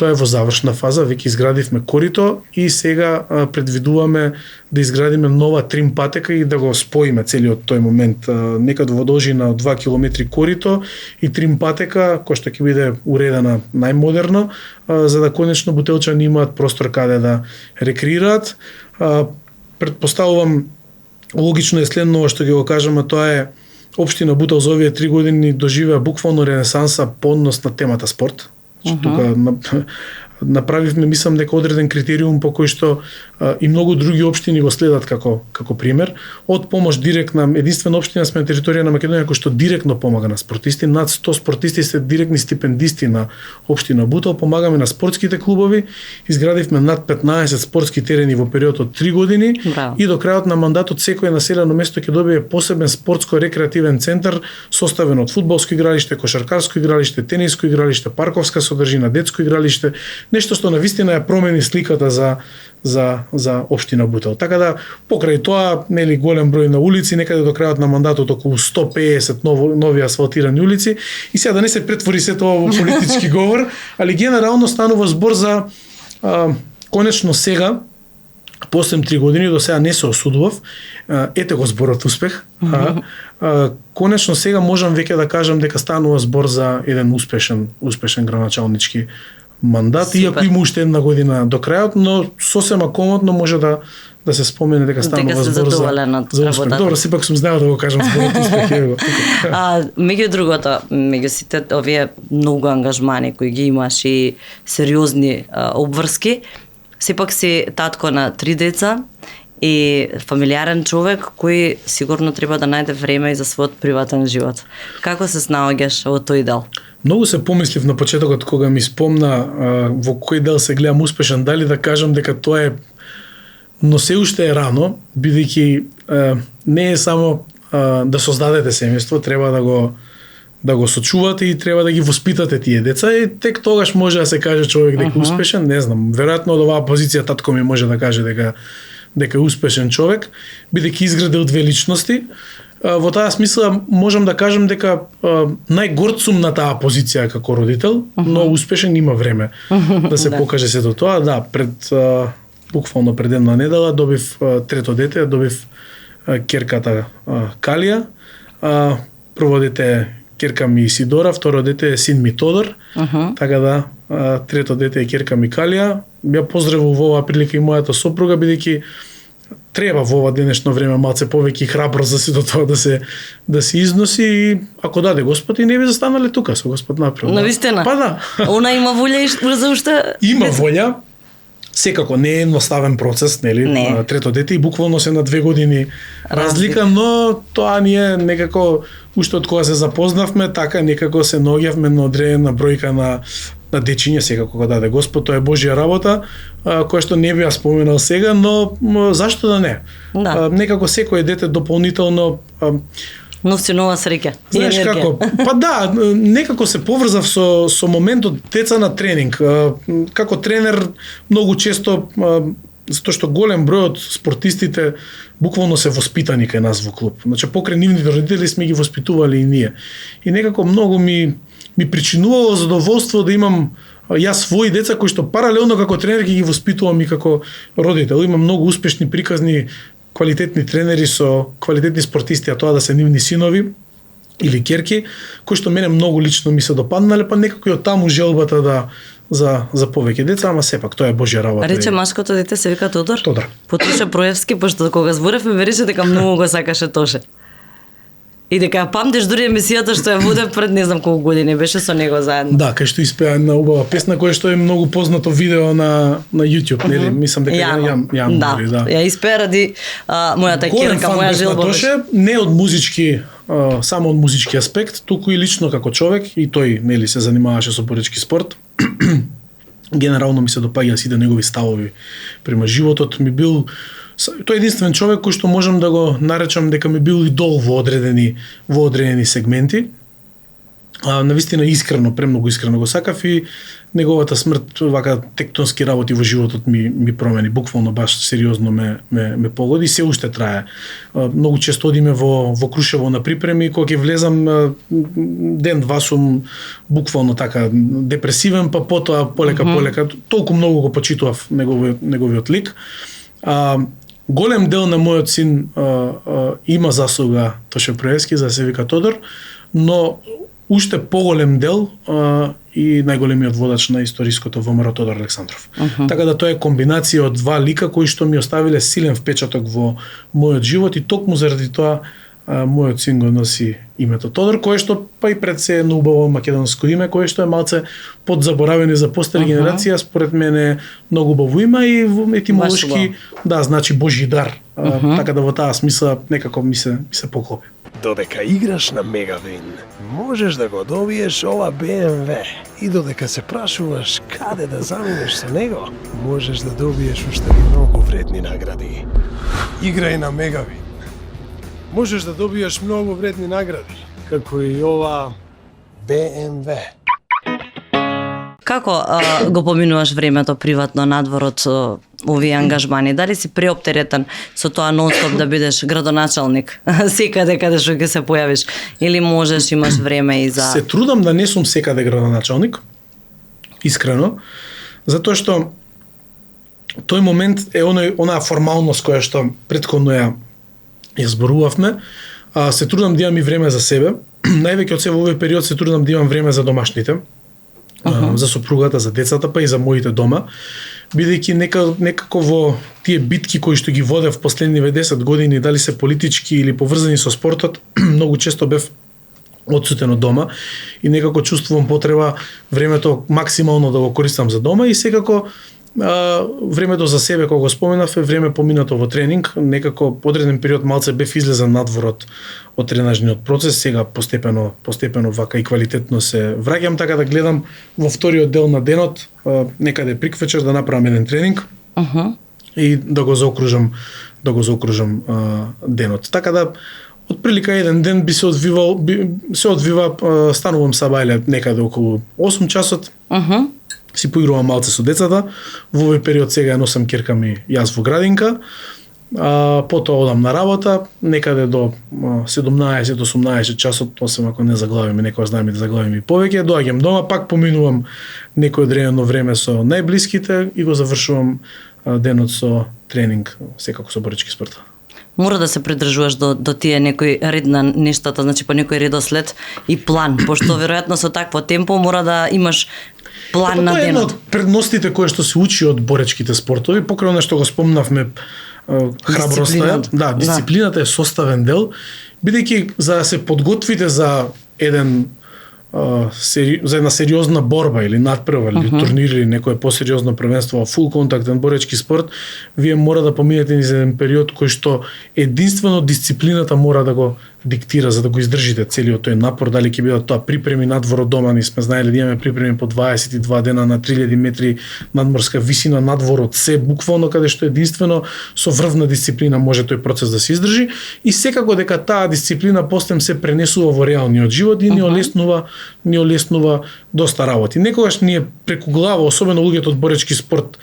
Тоа е во завршна фаза, веќе изградивме корито и сега предвидуваме да изградиме нова трим патека и да го споиме целиот тој момент. Некаде во должина од 2 километри корито и трим патека, која што ќе биде уредена најмодерно, за да конечно бутелчани имаат простор каде да рекреираат. Предпоставувам, логично е следно што ќе го кажам, а тоа е Општина Бутел за овие 3 години доживеа буквално ренесанса по однос на темата спорт. Тука направивме, мислам дека одреден критериум по кој што и многу други општини го следат како пример. Од помош директна, единствена општина сме на територија на Македонија кој што директно помага на спортисти. Над 100 спортисти се директни стипендисти на општина Бутел. Помагаме на спортските клубови. Изградивме над 15 спортски терени во период од 3 години.
Браво.
И до крајот на мандатот секој населено место ќе добие посебен спортско-рекреативен центар составен од фудбалско игралиште, кошаркарско игралиште, тениско игралиште, парковска содржина, детско игралиште, нешто што навистина ја промени сликата за општина Бутел. Така да покрај тоа, нели, голем број на улици, некаде до крајот на мандатот околу 150 нови асфалтирани улици. И сега да не се претвори се тоа во политички говор, али генерално станува збор за конечно сега после 3 години, до сега не се осудував, ете го зборот успех. Конечно сега можам веќе да кажам дека станува збор за еден успешен граначалнички мандат, супер. Иако има уште една година до крајот, но сосема комодно може да се спомене дека станува збор за успех. Добро, сепак сум знаел да го кажам зборот успех.
Меѓу другото, меѓу сите овие многу ангажмани кои ги имаш и сериозни обврски, сепак си татко на 3 деца и фамилиарен човек кој сигурно треба да најде време и за својот приватен живот. Како се снаоѓаш во тој дел?
Многу се помислив на почетокот кога ми спомна во кој дел се гледам успешен, дали да кажам дека тоа е, но се уште е рано, бидејќи не е само да создадете семејство, треба да го сочувате и треба да ги воспитате тие деца и тек тогаш може да се каже човек дека е успешен, не знам, веројатно од оваа позиција татко ми може да каже дека е успешен човек, бидејќи изградил 2 личности. Во таа смисла можам да кажам дека најгорд сум на таа позиција како родител, но успешен има време да се покаже сето тоа. Да, буквално пред една недела добив трето дете, добив керката Калија. Прво дете керка ми Сидора, второ дете е син ми Тодор. Така да, трето дете е керка ми Калија. Ја поздравувам во оваа прилика и мојата сопруга, бидејќи треба во ова денешно време малце повеќе храброст за сето тоа да се износи и ако даде Господ и не би застанале тука со Господ направо.
Навистина.
Па да.
Она има волја и за уште
има волја. Секако не е едноставен процес, нели? Не. Трето дете и буквално се на 2 години разлика, но тоа ни е некако уште од кога се запознавме, така некако се наоѓавме на одредена бројка на дечиња, секако кога даде Господ, тоа е Божја работа, која што не би ја споменал сега, но зашто да не? Да. Некако секој дете дополнително
Носи нова среќа. и
Знаеш
енергија.
како? Па да, некако се поврзав со моментот деца на тренинг. Како тренер многу често затоа што голем број од спортистите буквално се воспитани кај нас во клуб. Значи покрај нивните родители сме ги воспитували и ние. И некако многу ми причинувало задоволство да имам јас своји деца кои што паралелно како тренер ги воспитувам и како родител. Имам многу успешни приказни квалитетни тренери со квалитетни спортисти, а тоа да се нивни синови или ќерки, кои што мене многу лично ми се допаднале, па некако и од таму желбата да за повеќе деца, ама сепак тоа е Божја работа.
Рече машкото дете се вика Тодор?
Тодор.
Потоше Проевски, пошто кога зборевме ме рече дека многу го сакаше Тоше. И дека ја памтиш дури емисијата што ја воде пред не знам колку години беше со него заедно.
Да, кај што испеа една убава песна која што е многу познато видео на YouTube, нели? Мислам дека јам
да. Ја испеа ради мојата ќерка, моја желба.
Тоше не од музички само од музички аспект, туку и лично како човек, и тој нели се занимаваше со боречки спорт. Генерално ми се допаѓа сите негови ставови према животот. Ми бил тој единствен човек кој што можам да го наречам дека ми бил идол во одредени сегменти. Навистина искрено, премногу искрено го сакав и неговата смрт вака тектонски работи во животот ми промени, буквално баш сериозно ме погоди, се уште трае. Многу често одиме во Крушево на припреми, кога ќе влезам ден-два сум буквално така депресивен, па потоа полека, толку многу го почитував неговиот лик. Голем дел на мојот син има заслуга Тоше Проевски, за се вика Тодор, но уште поголем дел и најголемиот водач на историското ВМРО Тодор Александров. Така да тоа е комбинација од два лика кои што ми оставиле силен впечаток во мојот живот, и токму заради тоа мојот син го носи името Тодор, кое што па и пред се едно убаво македонско име, кое што е малце подзаборавено за постари генерација, според мене многу убаво име и етимолошки значи Божји дар. Така да во таа смисла некако ми се поклопи.
Додека играш на Мегавин, можеш да го добиеш ова BMW. И додека се прашуваш каде да заминеш со него, можеш да добиеш уште многу вредни награди. Играј на Мегавин. Можеш да добиеш многу вредни награди, како и ова BMW.
Како го поминуваш времето приватно надвор од овие ангажмани? Дали си преоптеретен со тоа нонстоп да бидеш градоначалник секаде каде што ќе се појавиш, или можеш, имаш време и за...
Се трудам да не сум секаде градоначалник, искрено, затоа што тој момент е онаа формалност која што претходно ја зборувавме. Се трудам да имам и време за себе. Највеќе од се во овој период се трудам да имам време за домашните, за сопругата, за децата, па и за моите дома, бидејќи некако во тие битки кои што ги водев последниве 10 години, дали се политички или поврзани со спортот, многу често бев одсутен од дома и некако чувствувам потреба времето максимално да го користам за дома, и секако времето за себе, кога го споменав, е време поминато во тренинг. Некако одреден период малце бев излезен надвор од тренажниот процес, сега постепено вака и квалитетно се враќам, така да гледам во вториот дел на денот, некаде приквечер да направам еден тренинг и да го заокружам денот. Така да отприлика еден ден би се одвива, станувам сабајле некаде околу 8 часот. Си поигрувам малце со децата. Во овој период сега ја носам ќерка ми јас во градинка. Потоа одам на работа, некаде до 17-18 часот, освен ако не заглавиме, некоја знаеме да заглавиме и повеќе, доаѓам дома, пак поминувам некој одредено време со најблиските и го завршувам денот со тренинг, секако со боречки спорт.
Мора да се придржуваш до тие некој ред на нештата, значи по некој редослед и план, пошто веројатно со такво темпо мора да имаш план на денот. Тоа е една од предностите кои што се учи од боречките спортови, покрај она што го спомнавме, храброста, дисциплината е составен дел, бидејќи за да се подготвите за една сериозна борба или надпревар или турнир или некое посериозно првенство во фул контактен боречки спорт, вие мора да поминете низ еден период кој што единствено дисциплината мора да го
диктира за да го издржите целиот тој напор, дали ќе бидат тоа припреми надвор од дома, ни сме знаеле да имаме припреми по 22 дена на 3000 метри надморска висина надвор од се, буквално каде што единствено со врвна дисциплина може тој процес да се издржи и секако дека таа дисциплина постем се пренесува во реалниот живот и ни олеснува доста работи. Некогаш ние преку глава, особено луѓето од боречки спорт,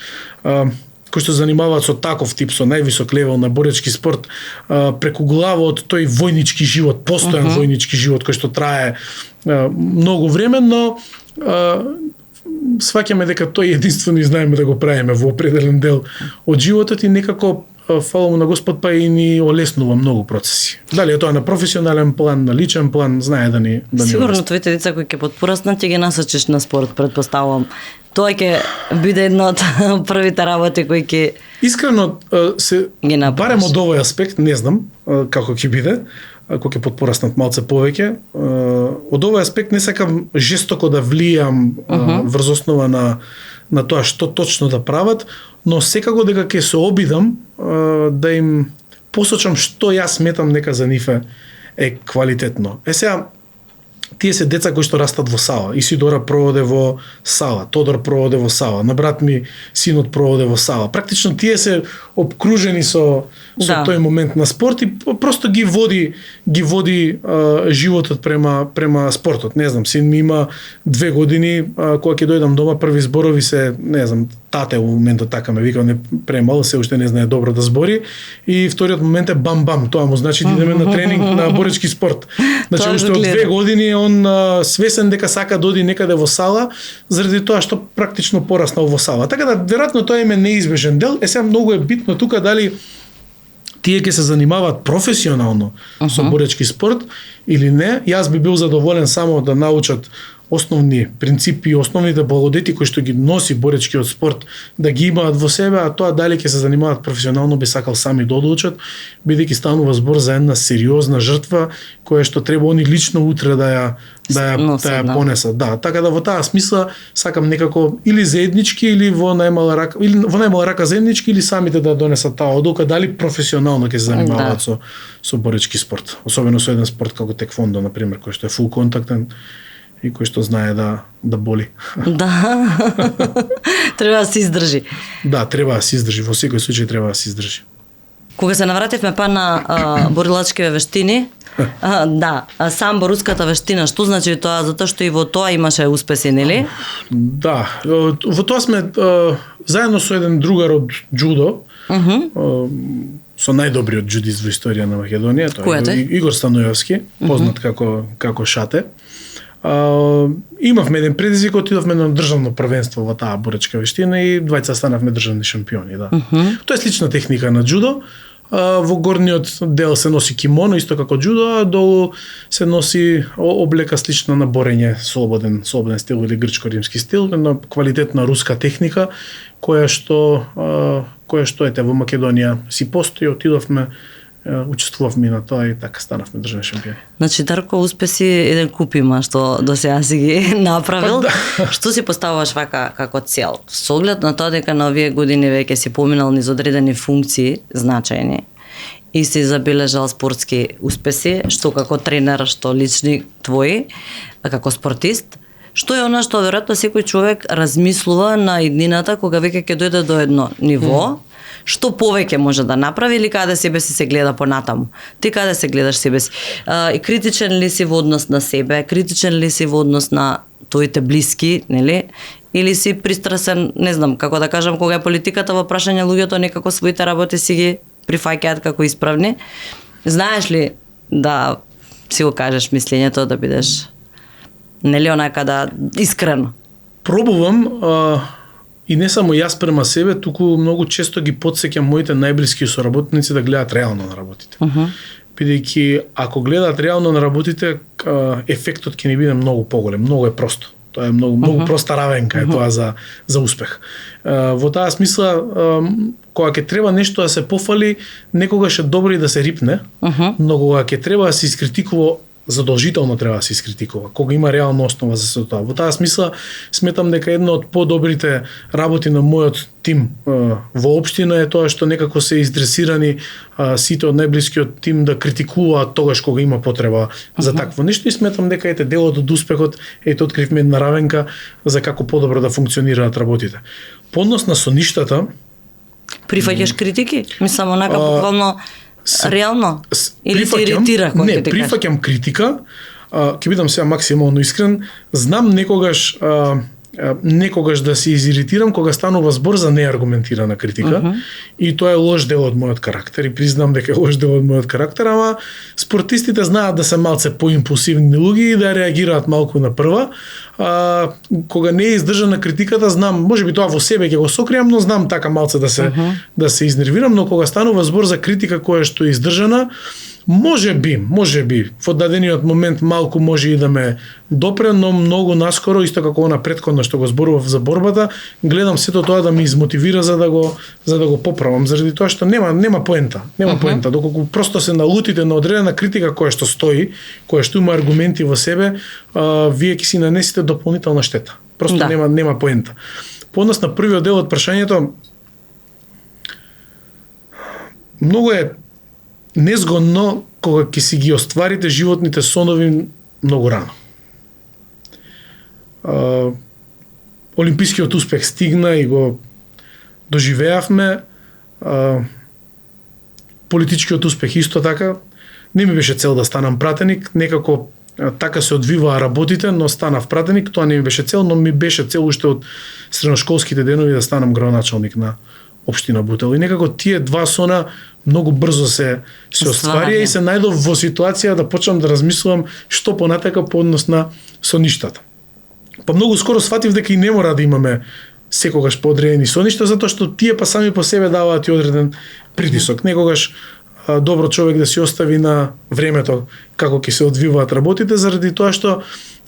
кои што занимаваат со таков тип, со највисок левел на боречки спорт, преку глава од тој војнички живот, постојан војнички живот кој што трае многу време, но сваќаме дека тој единствено и знаеме да го правиме во определен дел од животот и некако фала му на Господ па и ни олеснува многу процеси. Дали е тоа на професионален план, на личен план, знае да ни
Сигурно
олеснува.
твоите деца кои ќе потпораснат ќе ги насочиш на спорт, предпоставувам. Тоа ќе биде една од првите работи кои ќе
Искрено се
ги направиш.
барем од овој аспект, не знам како ќе биде, ако ќе потпораснат малце повеќе. Од овој аспект не сакам жестоко да влијам врз основа на тоа што точно да прават, но секако дека ќе се обидам да им посочам што јас сметам дека за нив е квалитетно. Сега, тие се деца кои што растат во Сава. Исидора проводе во Сава, Тодор проводе во Сава, на брат ми синот проводе во Сава. Практично тие се обкружени со тој момент на спорт и просто ги води животот према спортот. Не знам, син ми има 2 години, кога ќе дојдам дома, први зборови се, не знам, тате во моментот така ме вика, не премал, се уште не знае добро да збори. И вториот момент е бам-бам, тоа му значи да идеме на тренинг на боречки спорт. Значи уште од 2 години он свесен дека сака да оди некаде во сала, заради тоа што практично пораснал во сала. Така да веројатно тоа им е неизбежен дел. Сега многу е битно тука дали тие ќе се занимаваат професионално со боречки спорт или не. Јас би бил задоволен само да научат основни принципи, основните благодети кои што ги носи боречкиот спорт да ги имаат во себе, а тоа дали ќе се занимаваат професионално би сакал сами да одлучат, бидејќи станува збор за една сериозна жртва која што треба они лично утре да ја понесат. Да, така да во таа смисла сакам некако или заеднички или во најмала рака заеднички или самите да донесат таа одлука дали професионално ќе се занимаваат со боречки спорт, особено со еден спорт како теквондо на пример, кој што е фул контактен и кој што знае да боли.
Да. Треба да се издржи.
Да, треба да се издржи, во секој случај треба да се издржи.
Кога се навративме па на борилачкиве вештини, самбо руската вештина, што значи тоа? Затоа што и во тоа имаше успеси, нели?
Да, во тоа сме заедно со еден другар од џудо, со најдобриот џудист во историја на Македонија, тоа е Игор Станојовски, познат како Шате. Имавме еден предизвик, отидовме на државно првенство во таа боречка вештина и двајца станавме државни шампиони, да. Тоа е слична техника на џудо. Во горниот дел се носи кимоно, исто како џудо, а долу се носи облека слична на борење, слободен стил или грчко-римски стил, на квалитетна руска техника која што во Македонија си постои, отидовме, учествувавме на тоа и така станавме државни шампиони.
Значи Дарко успеси еден куп има што до сега си ги направил. Што си поставуваш вака како цел? Со оглед на тоа дека на овие години веќе си поминал низ одредени функции значајни и си забележал спортски успеси, што како тренер, што лични твои, како спортист. Што е она што веројатно секој човек размислува на иднината кога веќе ќе дојде до едно ниво, што повеќе може да направи или каде себе си се гледа понатаму. Ти каде се гледаш себе си? И критичен ли си во однос на себе? Критичен ли си во однос на твоите блиски, нели? Или си пристрасен, не знам, како да кажам, кога е политиката во прашање луѓето некако своите работи си ги прифаќаат како исправни. Знаеш ли да си го кажеш мислењето, да бидеш нели онака да искрено?
Пробувам и не само јас према себе, туку многу често ги потсеќам моите најблиски соработници да гледаат реално на работите. Бидејќи ако гледаат реално на работите, ефектот ќе ни биде многу поголем, многу е просто. Тоа е многу проста равенка е тоа за успех. Во таа смисла, кога ќе треба нешто да се пофали, некогаш е добро и да се рипне, но кога ќе треба да се искритикува задолжително треба да се искритикува, кога има реална основа за се тоа. Во таа смисла сметам дека едно од подобрите работи на мојот тим во општина е тоа што некако се издресирани сите од најблискиот тим да критикуваат тогаш кога има потреба за такво нешто и сметам дека ете делот од успехот откривме една равенка за како подобро да функционираат работите. По однос на соништата,
Прифаќаш критики? Мислам онака буквално реално? Или те иритира кога
не,
ти
прифаќам критика, ќе бидам сега максимално искрен, знам некогаш да се изиритирам кога станува збор за неаргументирана критика и тоа е лош дел од мојот карактер и признам дека е лош дел од мојот карактер, ама спортистите знаат да се малце поимпулсивни луѓе и да реагираат малку на прва. Кога не е издржана критиката, знам, можеби тоа во себе ќе го сокријам, но знам така малце да се изнервирам, но кога станува збор за критика која што е издржана, може би, во дадениот момент малку може и да ме допре, но многу наскоро, исто како она претходно што го зборував за борбата, гледам сето тоа да ме измотивира за да го поправам, заради тоа што нема поента, поента, доколку просто се налутите на одредена критика која што стои, која што има аргументи во себе, вие ќе си нанесете дополнителна штета. Просто нема поента. По однос на првиот дел од прашањето, многу е незгодно кога ќе си ги остварите животните сонови многу рано. Олимпискиот успех стигна и го доживеавме. Политичкиот успех исто така. Не ми беше цел да станам пратеник, некако така се одвиваа работите, но станав пратеник, тоа не ми беше цел, но ми беше цел уште од средношколските денови да станам градоначалник на општина Бутел. И некако тие два сона многу брзо се остварија и се најдов во ситуација да почнам да размислувам што понатака по однос на соништата. Па многу скоро сфатив дека и не мора да имаме секогаш поодредени соништа, затоа што тие па сами по себе даваат и одреден притисок. Некогаш добро човек да си остави на времето како ќе се одвиваат работите, заради тоа што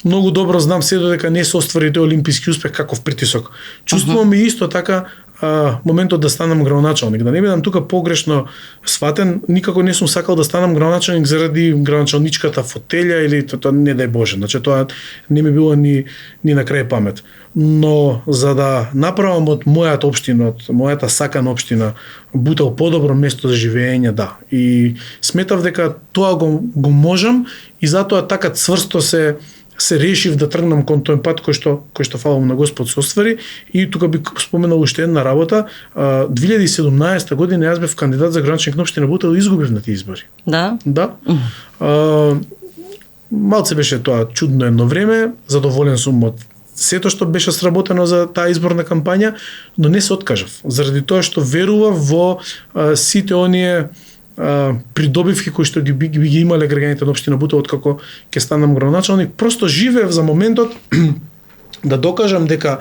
многу добро знам се додека не се оствари тој олимписки успех каков притисок. Чувствувам и исто така моментот да станам градоначалник, да не бидам тука погрешно сватен, никако не сум сакал да станам градоначалник заради градоначалничката фотелја или тоа не дај Боже, значи тоа не ми било ни на крај памет. Но за да направам од мојата општина, од мојата сакана општина Бутел подобро место за живење, да. И сметав дека тоа го можам и затоа така цврсто се решив да тргнам кон тој пат кој што фалам на Господ се оствари. И тука би споменал уште една работа. 2017 година јас бев кандидат за градоначалник на општина Бутел и изгубив на тие избори.
Да?
Да. Малце беше тоа чудно едно време, задоволен сум од сето што беше сработено за таа изборна кампања, но не се откажав, заради тоа што верував во сите оние придобивки кои што ги имале граѓаните на општина Бутел откако ќе станам градоначалник. Просто живеев за моментот да докажам дека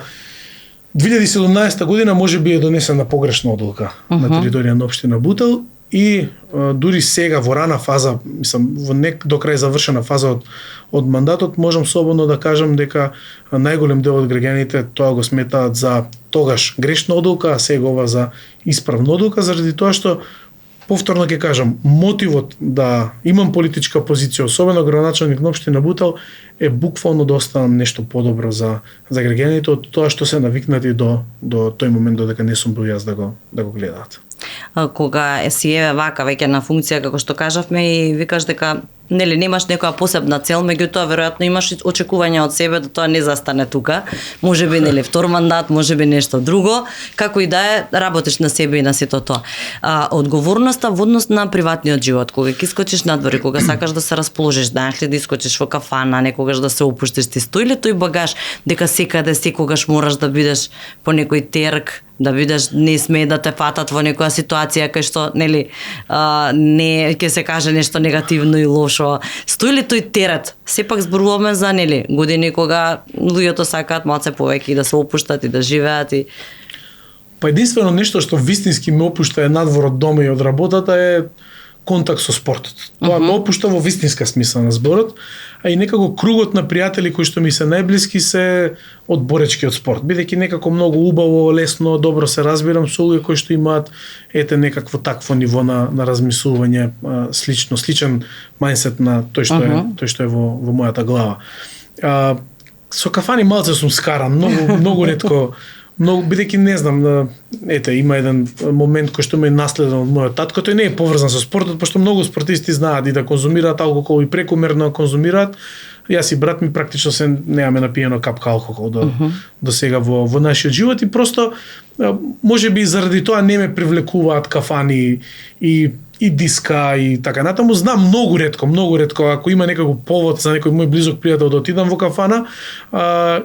2017 година може би е донесена погрешна одлука на територија на општина Бутел и дури сега во рана фаза, мислам во до крај завршена фаза од мандатот, можам слободно да кажам дека најголем дел од граѓаните тоа го сметаат за тогаш грешна одлука, а сега ова за исправна одлука, заради тоа што повторно ќе кажам, мотивот да имам политичка позиција, особено градоначалник на општина Бутел, е буквално да останам нешто подобро за граѓаните од тоа што се навикнати до тој момент додека не сум бил јас да го гледаат.
Кога си еве вака веќе на функција како што кажавме и викаш дека нели немаш некоја посебна цел, меѓутоа веројатно имаш очекувања од себе да тоа не застане тука. Можеби нели втор мандат, можеби нешто друго, како и да е, работиш на себе и на сето тоа. Одговорноста во однос на приватниот живот, кога ќе искочиш надвор и кога сакаш да се расположиш, да искочиш во кафана, некогаш да се опуштиш, ти стои ли тој багаж дека секаде секогаш мораш да бидеш по некој терк, да бидеш, не смее да те фатат во некоја ситуација кај што нели не ќе се каже нешто негативно и лошо. Стои ли тој терет? Сепак зборуваме за нели години кога луѓето сакаат малце повеќе и да се опуштат и да живеат и
Па единствено нешто што вистински ме опушта е надвор од дома и од работата е контакт со спортот. Тоа ме опушта во вистинска смисла на зборот, а и некако кругот на пријатели кои што ми се најблиски се од боречкиот спорт. Бидејќи некако многу убаво, лесно, добро се разбирам со луѓе кои што имаат некакво такво ниво на размислување, сличен мајндсет на тој што е во мојата глава. Со кафани малце сум скаран, многу ретко, бидејќи не знам, има еден момент кој што ме е наследен од мојот татко, тој не е поврзан со спортот, пошто многу спортисти знаат и да конзумираат алкохол и прекумерно конзумираат. Јас и брат ми практично се немаме напиено капка алкохол до сега во нашиот живот и просто можеби заради тоа не ме привлекуваат кафани и диска и така натаму. Знам многу ретко ако има некако повод за некој мој близок пријател да отидам во кафана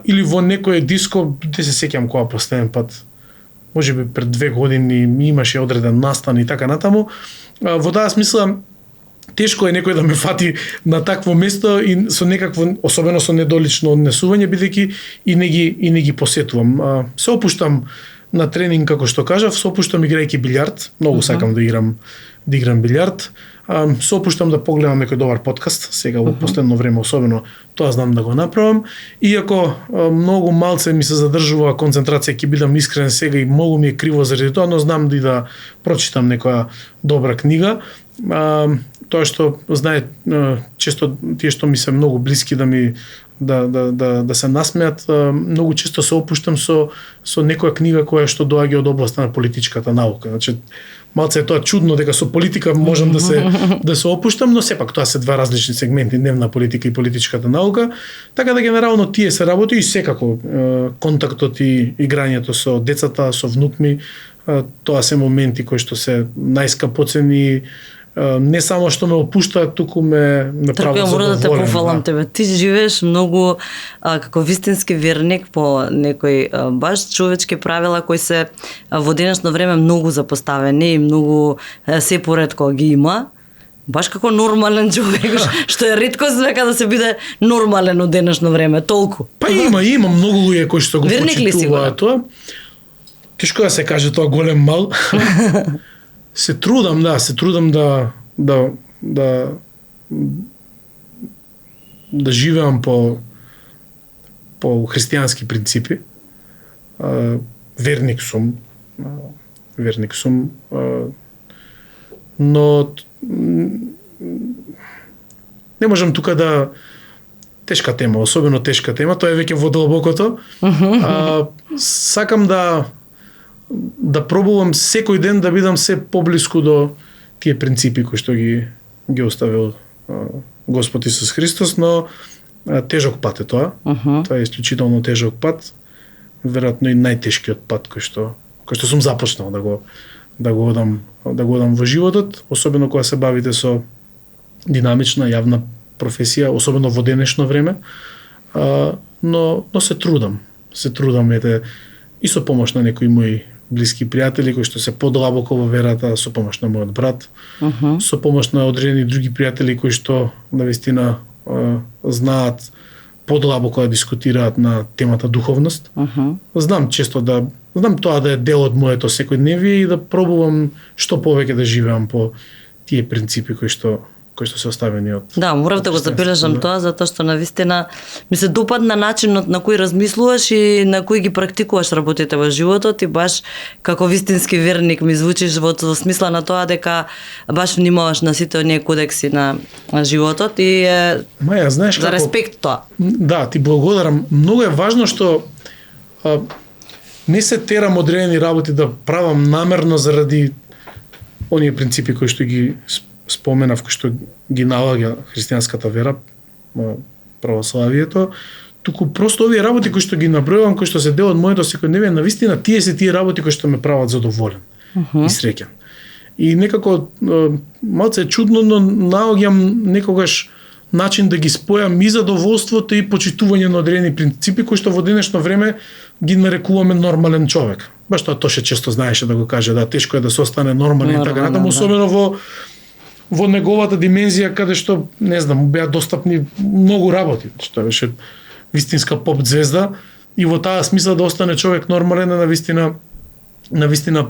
или во некој диско, те се сеќам кога последен пат, можеби пред 2 години имаше одреден настан и така натаму. Во таа смисла тешко е некој да ме фати на такво место и со некакво, особено со недолично однесување, бидејќи и не ги посетувам. Се опуштам на тренинг, како што кажав, се опуштам играјќи билјард, многу сакам да играм билјард. Се опуштам да погледам некој добар подкаст, сега во последно време особено тоа знам да го направам. Иако многу малце ми се задржува концентрација, ќе бидам искрен сега и многу ми е криво заради тоа, но знам да прочитам некоја добра книга. Тоа што знае често тие што ми се многу блиски да се насмеат, многу често се опуштам со некоја книга која што доаѓа од областа на политичката наука. Значи малце е тоа чудно дека со политика можам да се опуштам, но сепак тоа се два различни сегменти, дневна политика и политичката наука, така да генерално тие се работи и секако контактот и играњето со децата, со внук ми, тоа се моменти кои што се најскапоцени. Не само што ме опуштаат, туку ме прави задоволен.
Мора да те пофалам тебе. Ти живееш многу како вистински верник по некои баш човечки правила кои се во денешно време многу запоставени и многу се поретко ги има. Баш како нормален човек, што е реткост века да се биде нормален од денешно време, толку.
Па има многу луѓе кои што го
почитуваат
тоа. Тешко да се каже тоа голем мал. Се трудам да живеам по христијански принципи. Верник сум, но не можам тука тешка тема, особено тешка тема, тоа е веќе во длабокото. Сакам да пробувам секој ден да бидам се поблиску до тие принципи кои што ги оставил Господ Исус Христос, но тежок пат е тоа. Тоа е исклучително тежок пат, веројатно и најтешкиот пат кој што сум започнал да го одам во животот, особено кога се бавите со динамична јавна професија, особено во денешно време. Но се трудам и со помош на некои мои блиски пријатели кои што се подлабоко во верата, со помош на мојот брат, со помош на одредени други пријатели кои што навистина знаат подлабоко да дискутираат на темата духовност. Знам тоа да е дел од моето секојдневие и да пробувам што повеќе да живеам по тие принципи кои што се оставени од...
Да, морав да го забележам тоа, затоа што навистина ми се допадна начинот на кој размислуваш и на кој ги практикуваш работите во животот и баш како вистински верник ми звучиш во смисла на тоа дека баш внимаваш на сите оние кодекси на животот и
Маја, знаеш
за респект тоа.
Да, ти благодарам. Многу е важно што не се терам одредени работи да правам намерно заради оние принципи кои што ги споменав, кои што ги налага христијанската вера, православието, туку просто овие работи кои што ги набројувам, кои што се дел од моето секојдневие, навистина тие се тие работи кои што ме прават задоволен и среќен. И некако малце чудно, но наоѓам некогаш начин да ги спојам и задоволството и почитување на одредени принципи кои што во денешно време ги нарекуваме нормален човек. Баш тоа Тоше често знаеше да го каже, да, тешко е да се остане нормален и така натаму, особено во неговата димензија каде што, не знам, беа достапни многу работи, што беше вистинска поп звезда и во таа смисла да остане човек нормален е навистина навистина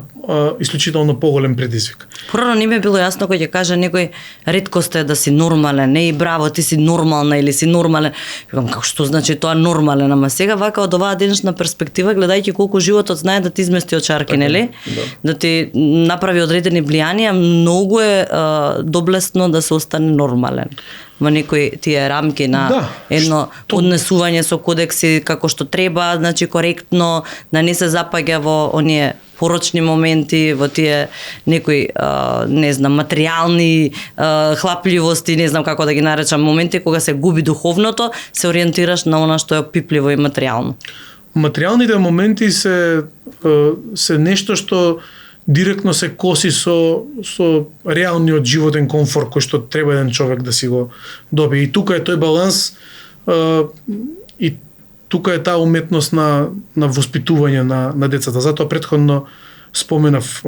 исклучително поголем предизвик.
Порано не ми е било јасно кој ќе каже некој реткост е да си нормален, не и браво, ти си нормална или си нормален. Викам, како што значи тоа нормален, ама сега вака од оваа денешна перспектива, гледајќи колку животот знае да ти измести очарки, нели? Да ти направи одредени влијанија, многу е доблесно да се остане нормален во некои тие рамки на едно однесување со кодекси како што треба, значи коректно, да не се запаѓа во оние порочни моменти, во тие некои не знам, материјални хлапливости, не знам како да ги наречам, моменти кога се губи духовното, се ориентираш на она што е опипливо и материјално.
Материјалните моменти се нешто што директно се коси со реалниот животен комфорт кој што треба еден човек да си го добие. И тука е тој баланс и тука е таа уметност на воспитување на децата. Затоа претходно споменав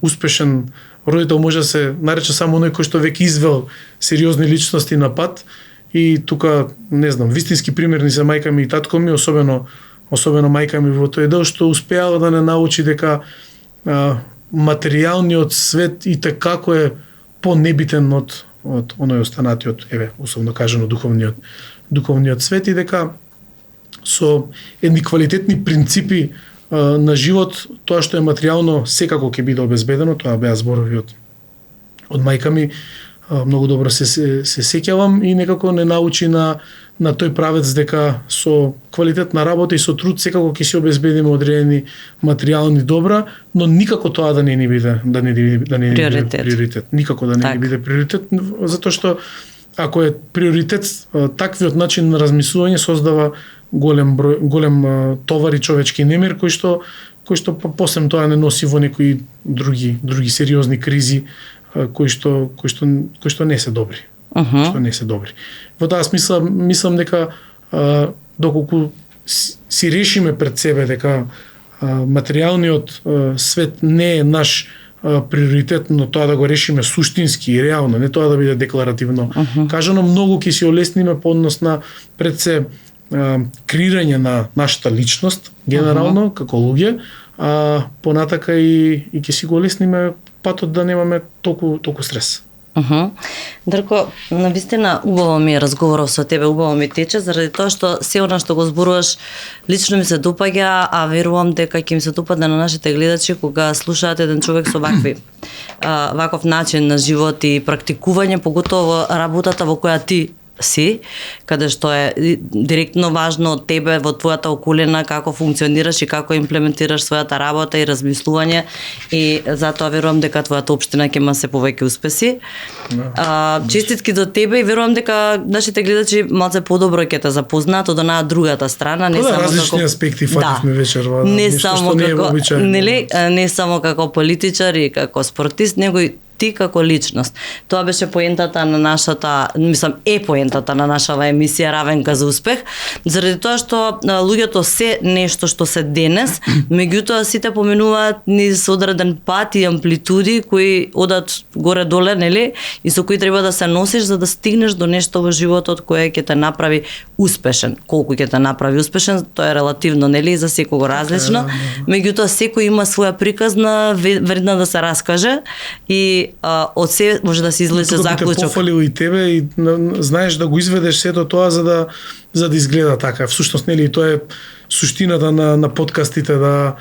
успешен родител може да се нарече само оној кој што веќе извел сериозни личности на пат и тука не знам, вистински примерни се мајка ми и татко ми, особено мајка ми во тој дел што успеала да не научи дека материјалниот свет и како е понебитен од оној останатиот, условно кажано духовниот свет и дека со едни квалитетни принципи на живот, тоа што е материјално секако ќе биде обезбедено, тоа беа зборови од мајка ми, многу добро се сеќавам и некако не научи на тој правец дека со квалитетна работа и со труд секако ќе си обезбедиме одредени материјални добра, но никако тоа да не ни биде приоритет. Никако да не ни биде приоритет, затоа што ако е приоритет таквиот начин на размислување создава голем товар и човечки немир кој што посебно тоа не носи во некои други сериозни кризи кои што не се добри. Што не се добри. Во таа смисла мислам дека доколку си решиме пред себе дека материјалниот свет не е наш приоритет, но тоа да го решиме суштински и реално, не тоа да биде декларативно кажано, многу ќе си олесниме по однос на пред се креирање на нашата личност генерално како луѓе, а понатака и ќе си го олесниме патот да немаме толку стрес.
Дарко, навистина убаво ми е разговоров со тебе, убаво ми тече, заради тоа што се она што го зборуваш лично ми се допаѓа, а верувам дека ќе им се допадне на нашите гледачи кога слушаат еден човек со ваков начин на живот и практикување, поготово работата во која ти си, каде што е директно важно од тебе во твојата околина како функционираш и како имплементираш својата работа и размислување и затоа верувам дека твојата општина ќе има се повеќе успеси. Честитки до тебе и верувам дека нашите гледачи малце подобро ќе те запознаат од онаа другата страна, не само
различни аспекти фативме вечерва,
не само како не само како политичар и како спортист, него и ти како личност. Тоа беше поентата на нашата, поентата на нашава емисија Равенка за успех, заради тоа што луѓето се нешто што се денес, меѓутоа сите поменуваат низ одреден пат и амплитуди кои одат горе-доле, нели? И со кои треба да се носиш за да стигнеш до нешто во животот кое ќе те направи успешен. Колку ќе те направи успешен, тоа е релативно, нели? За секого различно. Меѓутоа секој има своја приказна вредна да се раскаже и од се може да се извлече заклучок.
Те пофалил и тебе и знаеш да го изведеш сето тоа за да изгледа така. Всушност нели тоа е суштината на подкастите да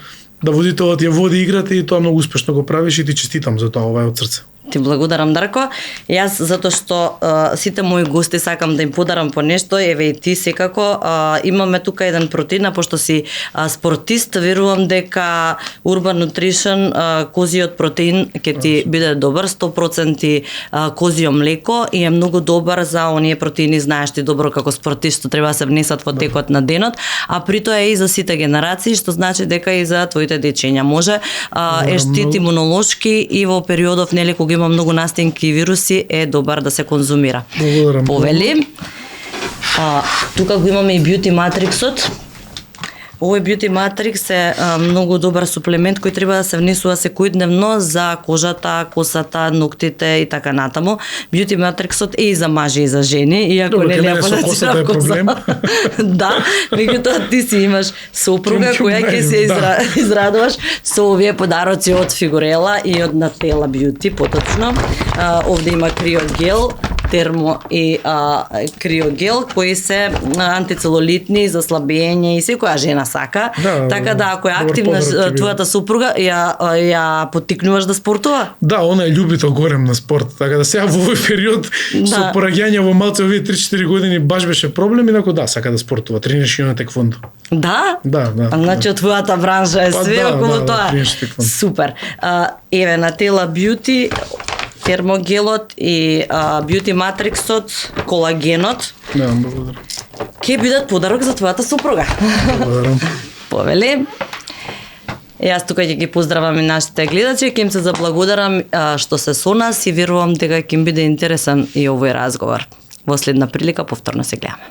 водителот ја води играта и тоа многу успешно го правиш и ти честитам за тоа, ова е од срце.
Ти благодарам, Дарко. Јас затоа што сите мои гости сакам да им подарам по нешто, еве и ти секако. Имаме тука еден протеин, пошто си спортист, верувам дека Urban Nutrition козиот протеин ќе ти биде добар, 100% козио млеко и е многу добар за оние протеини, знаеш ти добро како спортист што треба да се внесат во текот на денот, а при тоа е и за сите генерации, што значи дека и за твоите дечења може е штит имунолошки и во периодов нели кога има многу настинки и вируси, е добар да се конзумира. Повели. Тука го имаме и Beauty Matrixот. Овој Beauty Matrix е многу добар суплемент кој треба да се внесува секојдневно за кожата, косата, ноктите и така натаму. Beauty Matrixот е и за мажи и за жени, иако
Добро,
не
кај
ја
мене со косата е проблем.
Да, меѓутоа ти си имаш сопруга
Ќе
која ќе се
да.
израдуваш со овие подароци од Фигурела и од Nutella Beauty поточно. Овде има криогел, термо и криогел кои се антицелулитни за слабење и секоја жена сака.
Да,
така да ако е
добар
активна
подарок ќе биде.
твојата супруга, ја поттикнуваш да спортува?
Да, она е љубител горем на спорт, така да сега во овој период со
Да.
пораѓање во малце овие 3-4 години баш беше проблем, инаку да, сака да спортува, тренираше на теквондо.
Да?
Да, да.
Значи од твојата бранша е
Па
све
да,
околу
да,
тоа.
тренираш теквондо.
Супер. Еве Nutella Beauty, термогелот и Beauty Matrixот, колагенот
Да, благодарам.
ќе бидат подарок за твојата супруга.
Благодарам.
Повели. Јас тука ќе ги поздравам и нашите гледачи, ќе им се заблагодарам што се со нас и верувам дека ќе им биде интересен и овој разговор. Во следна прилика повторно се гледаме.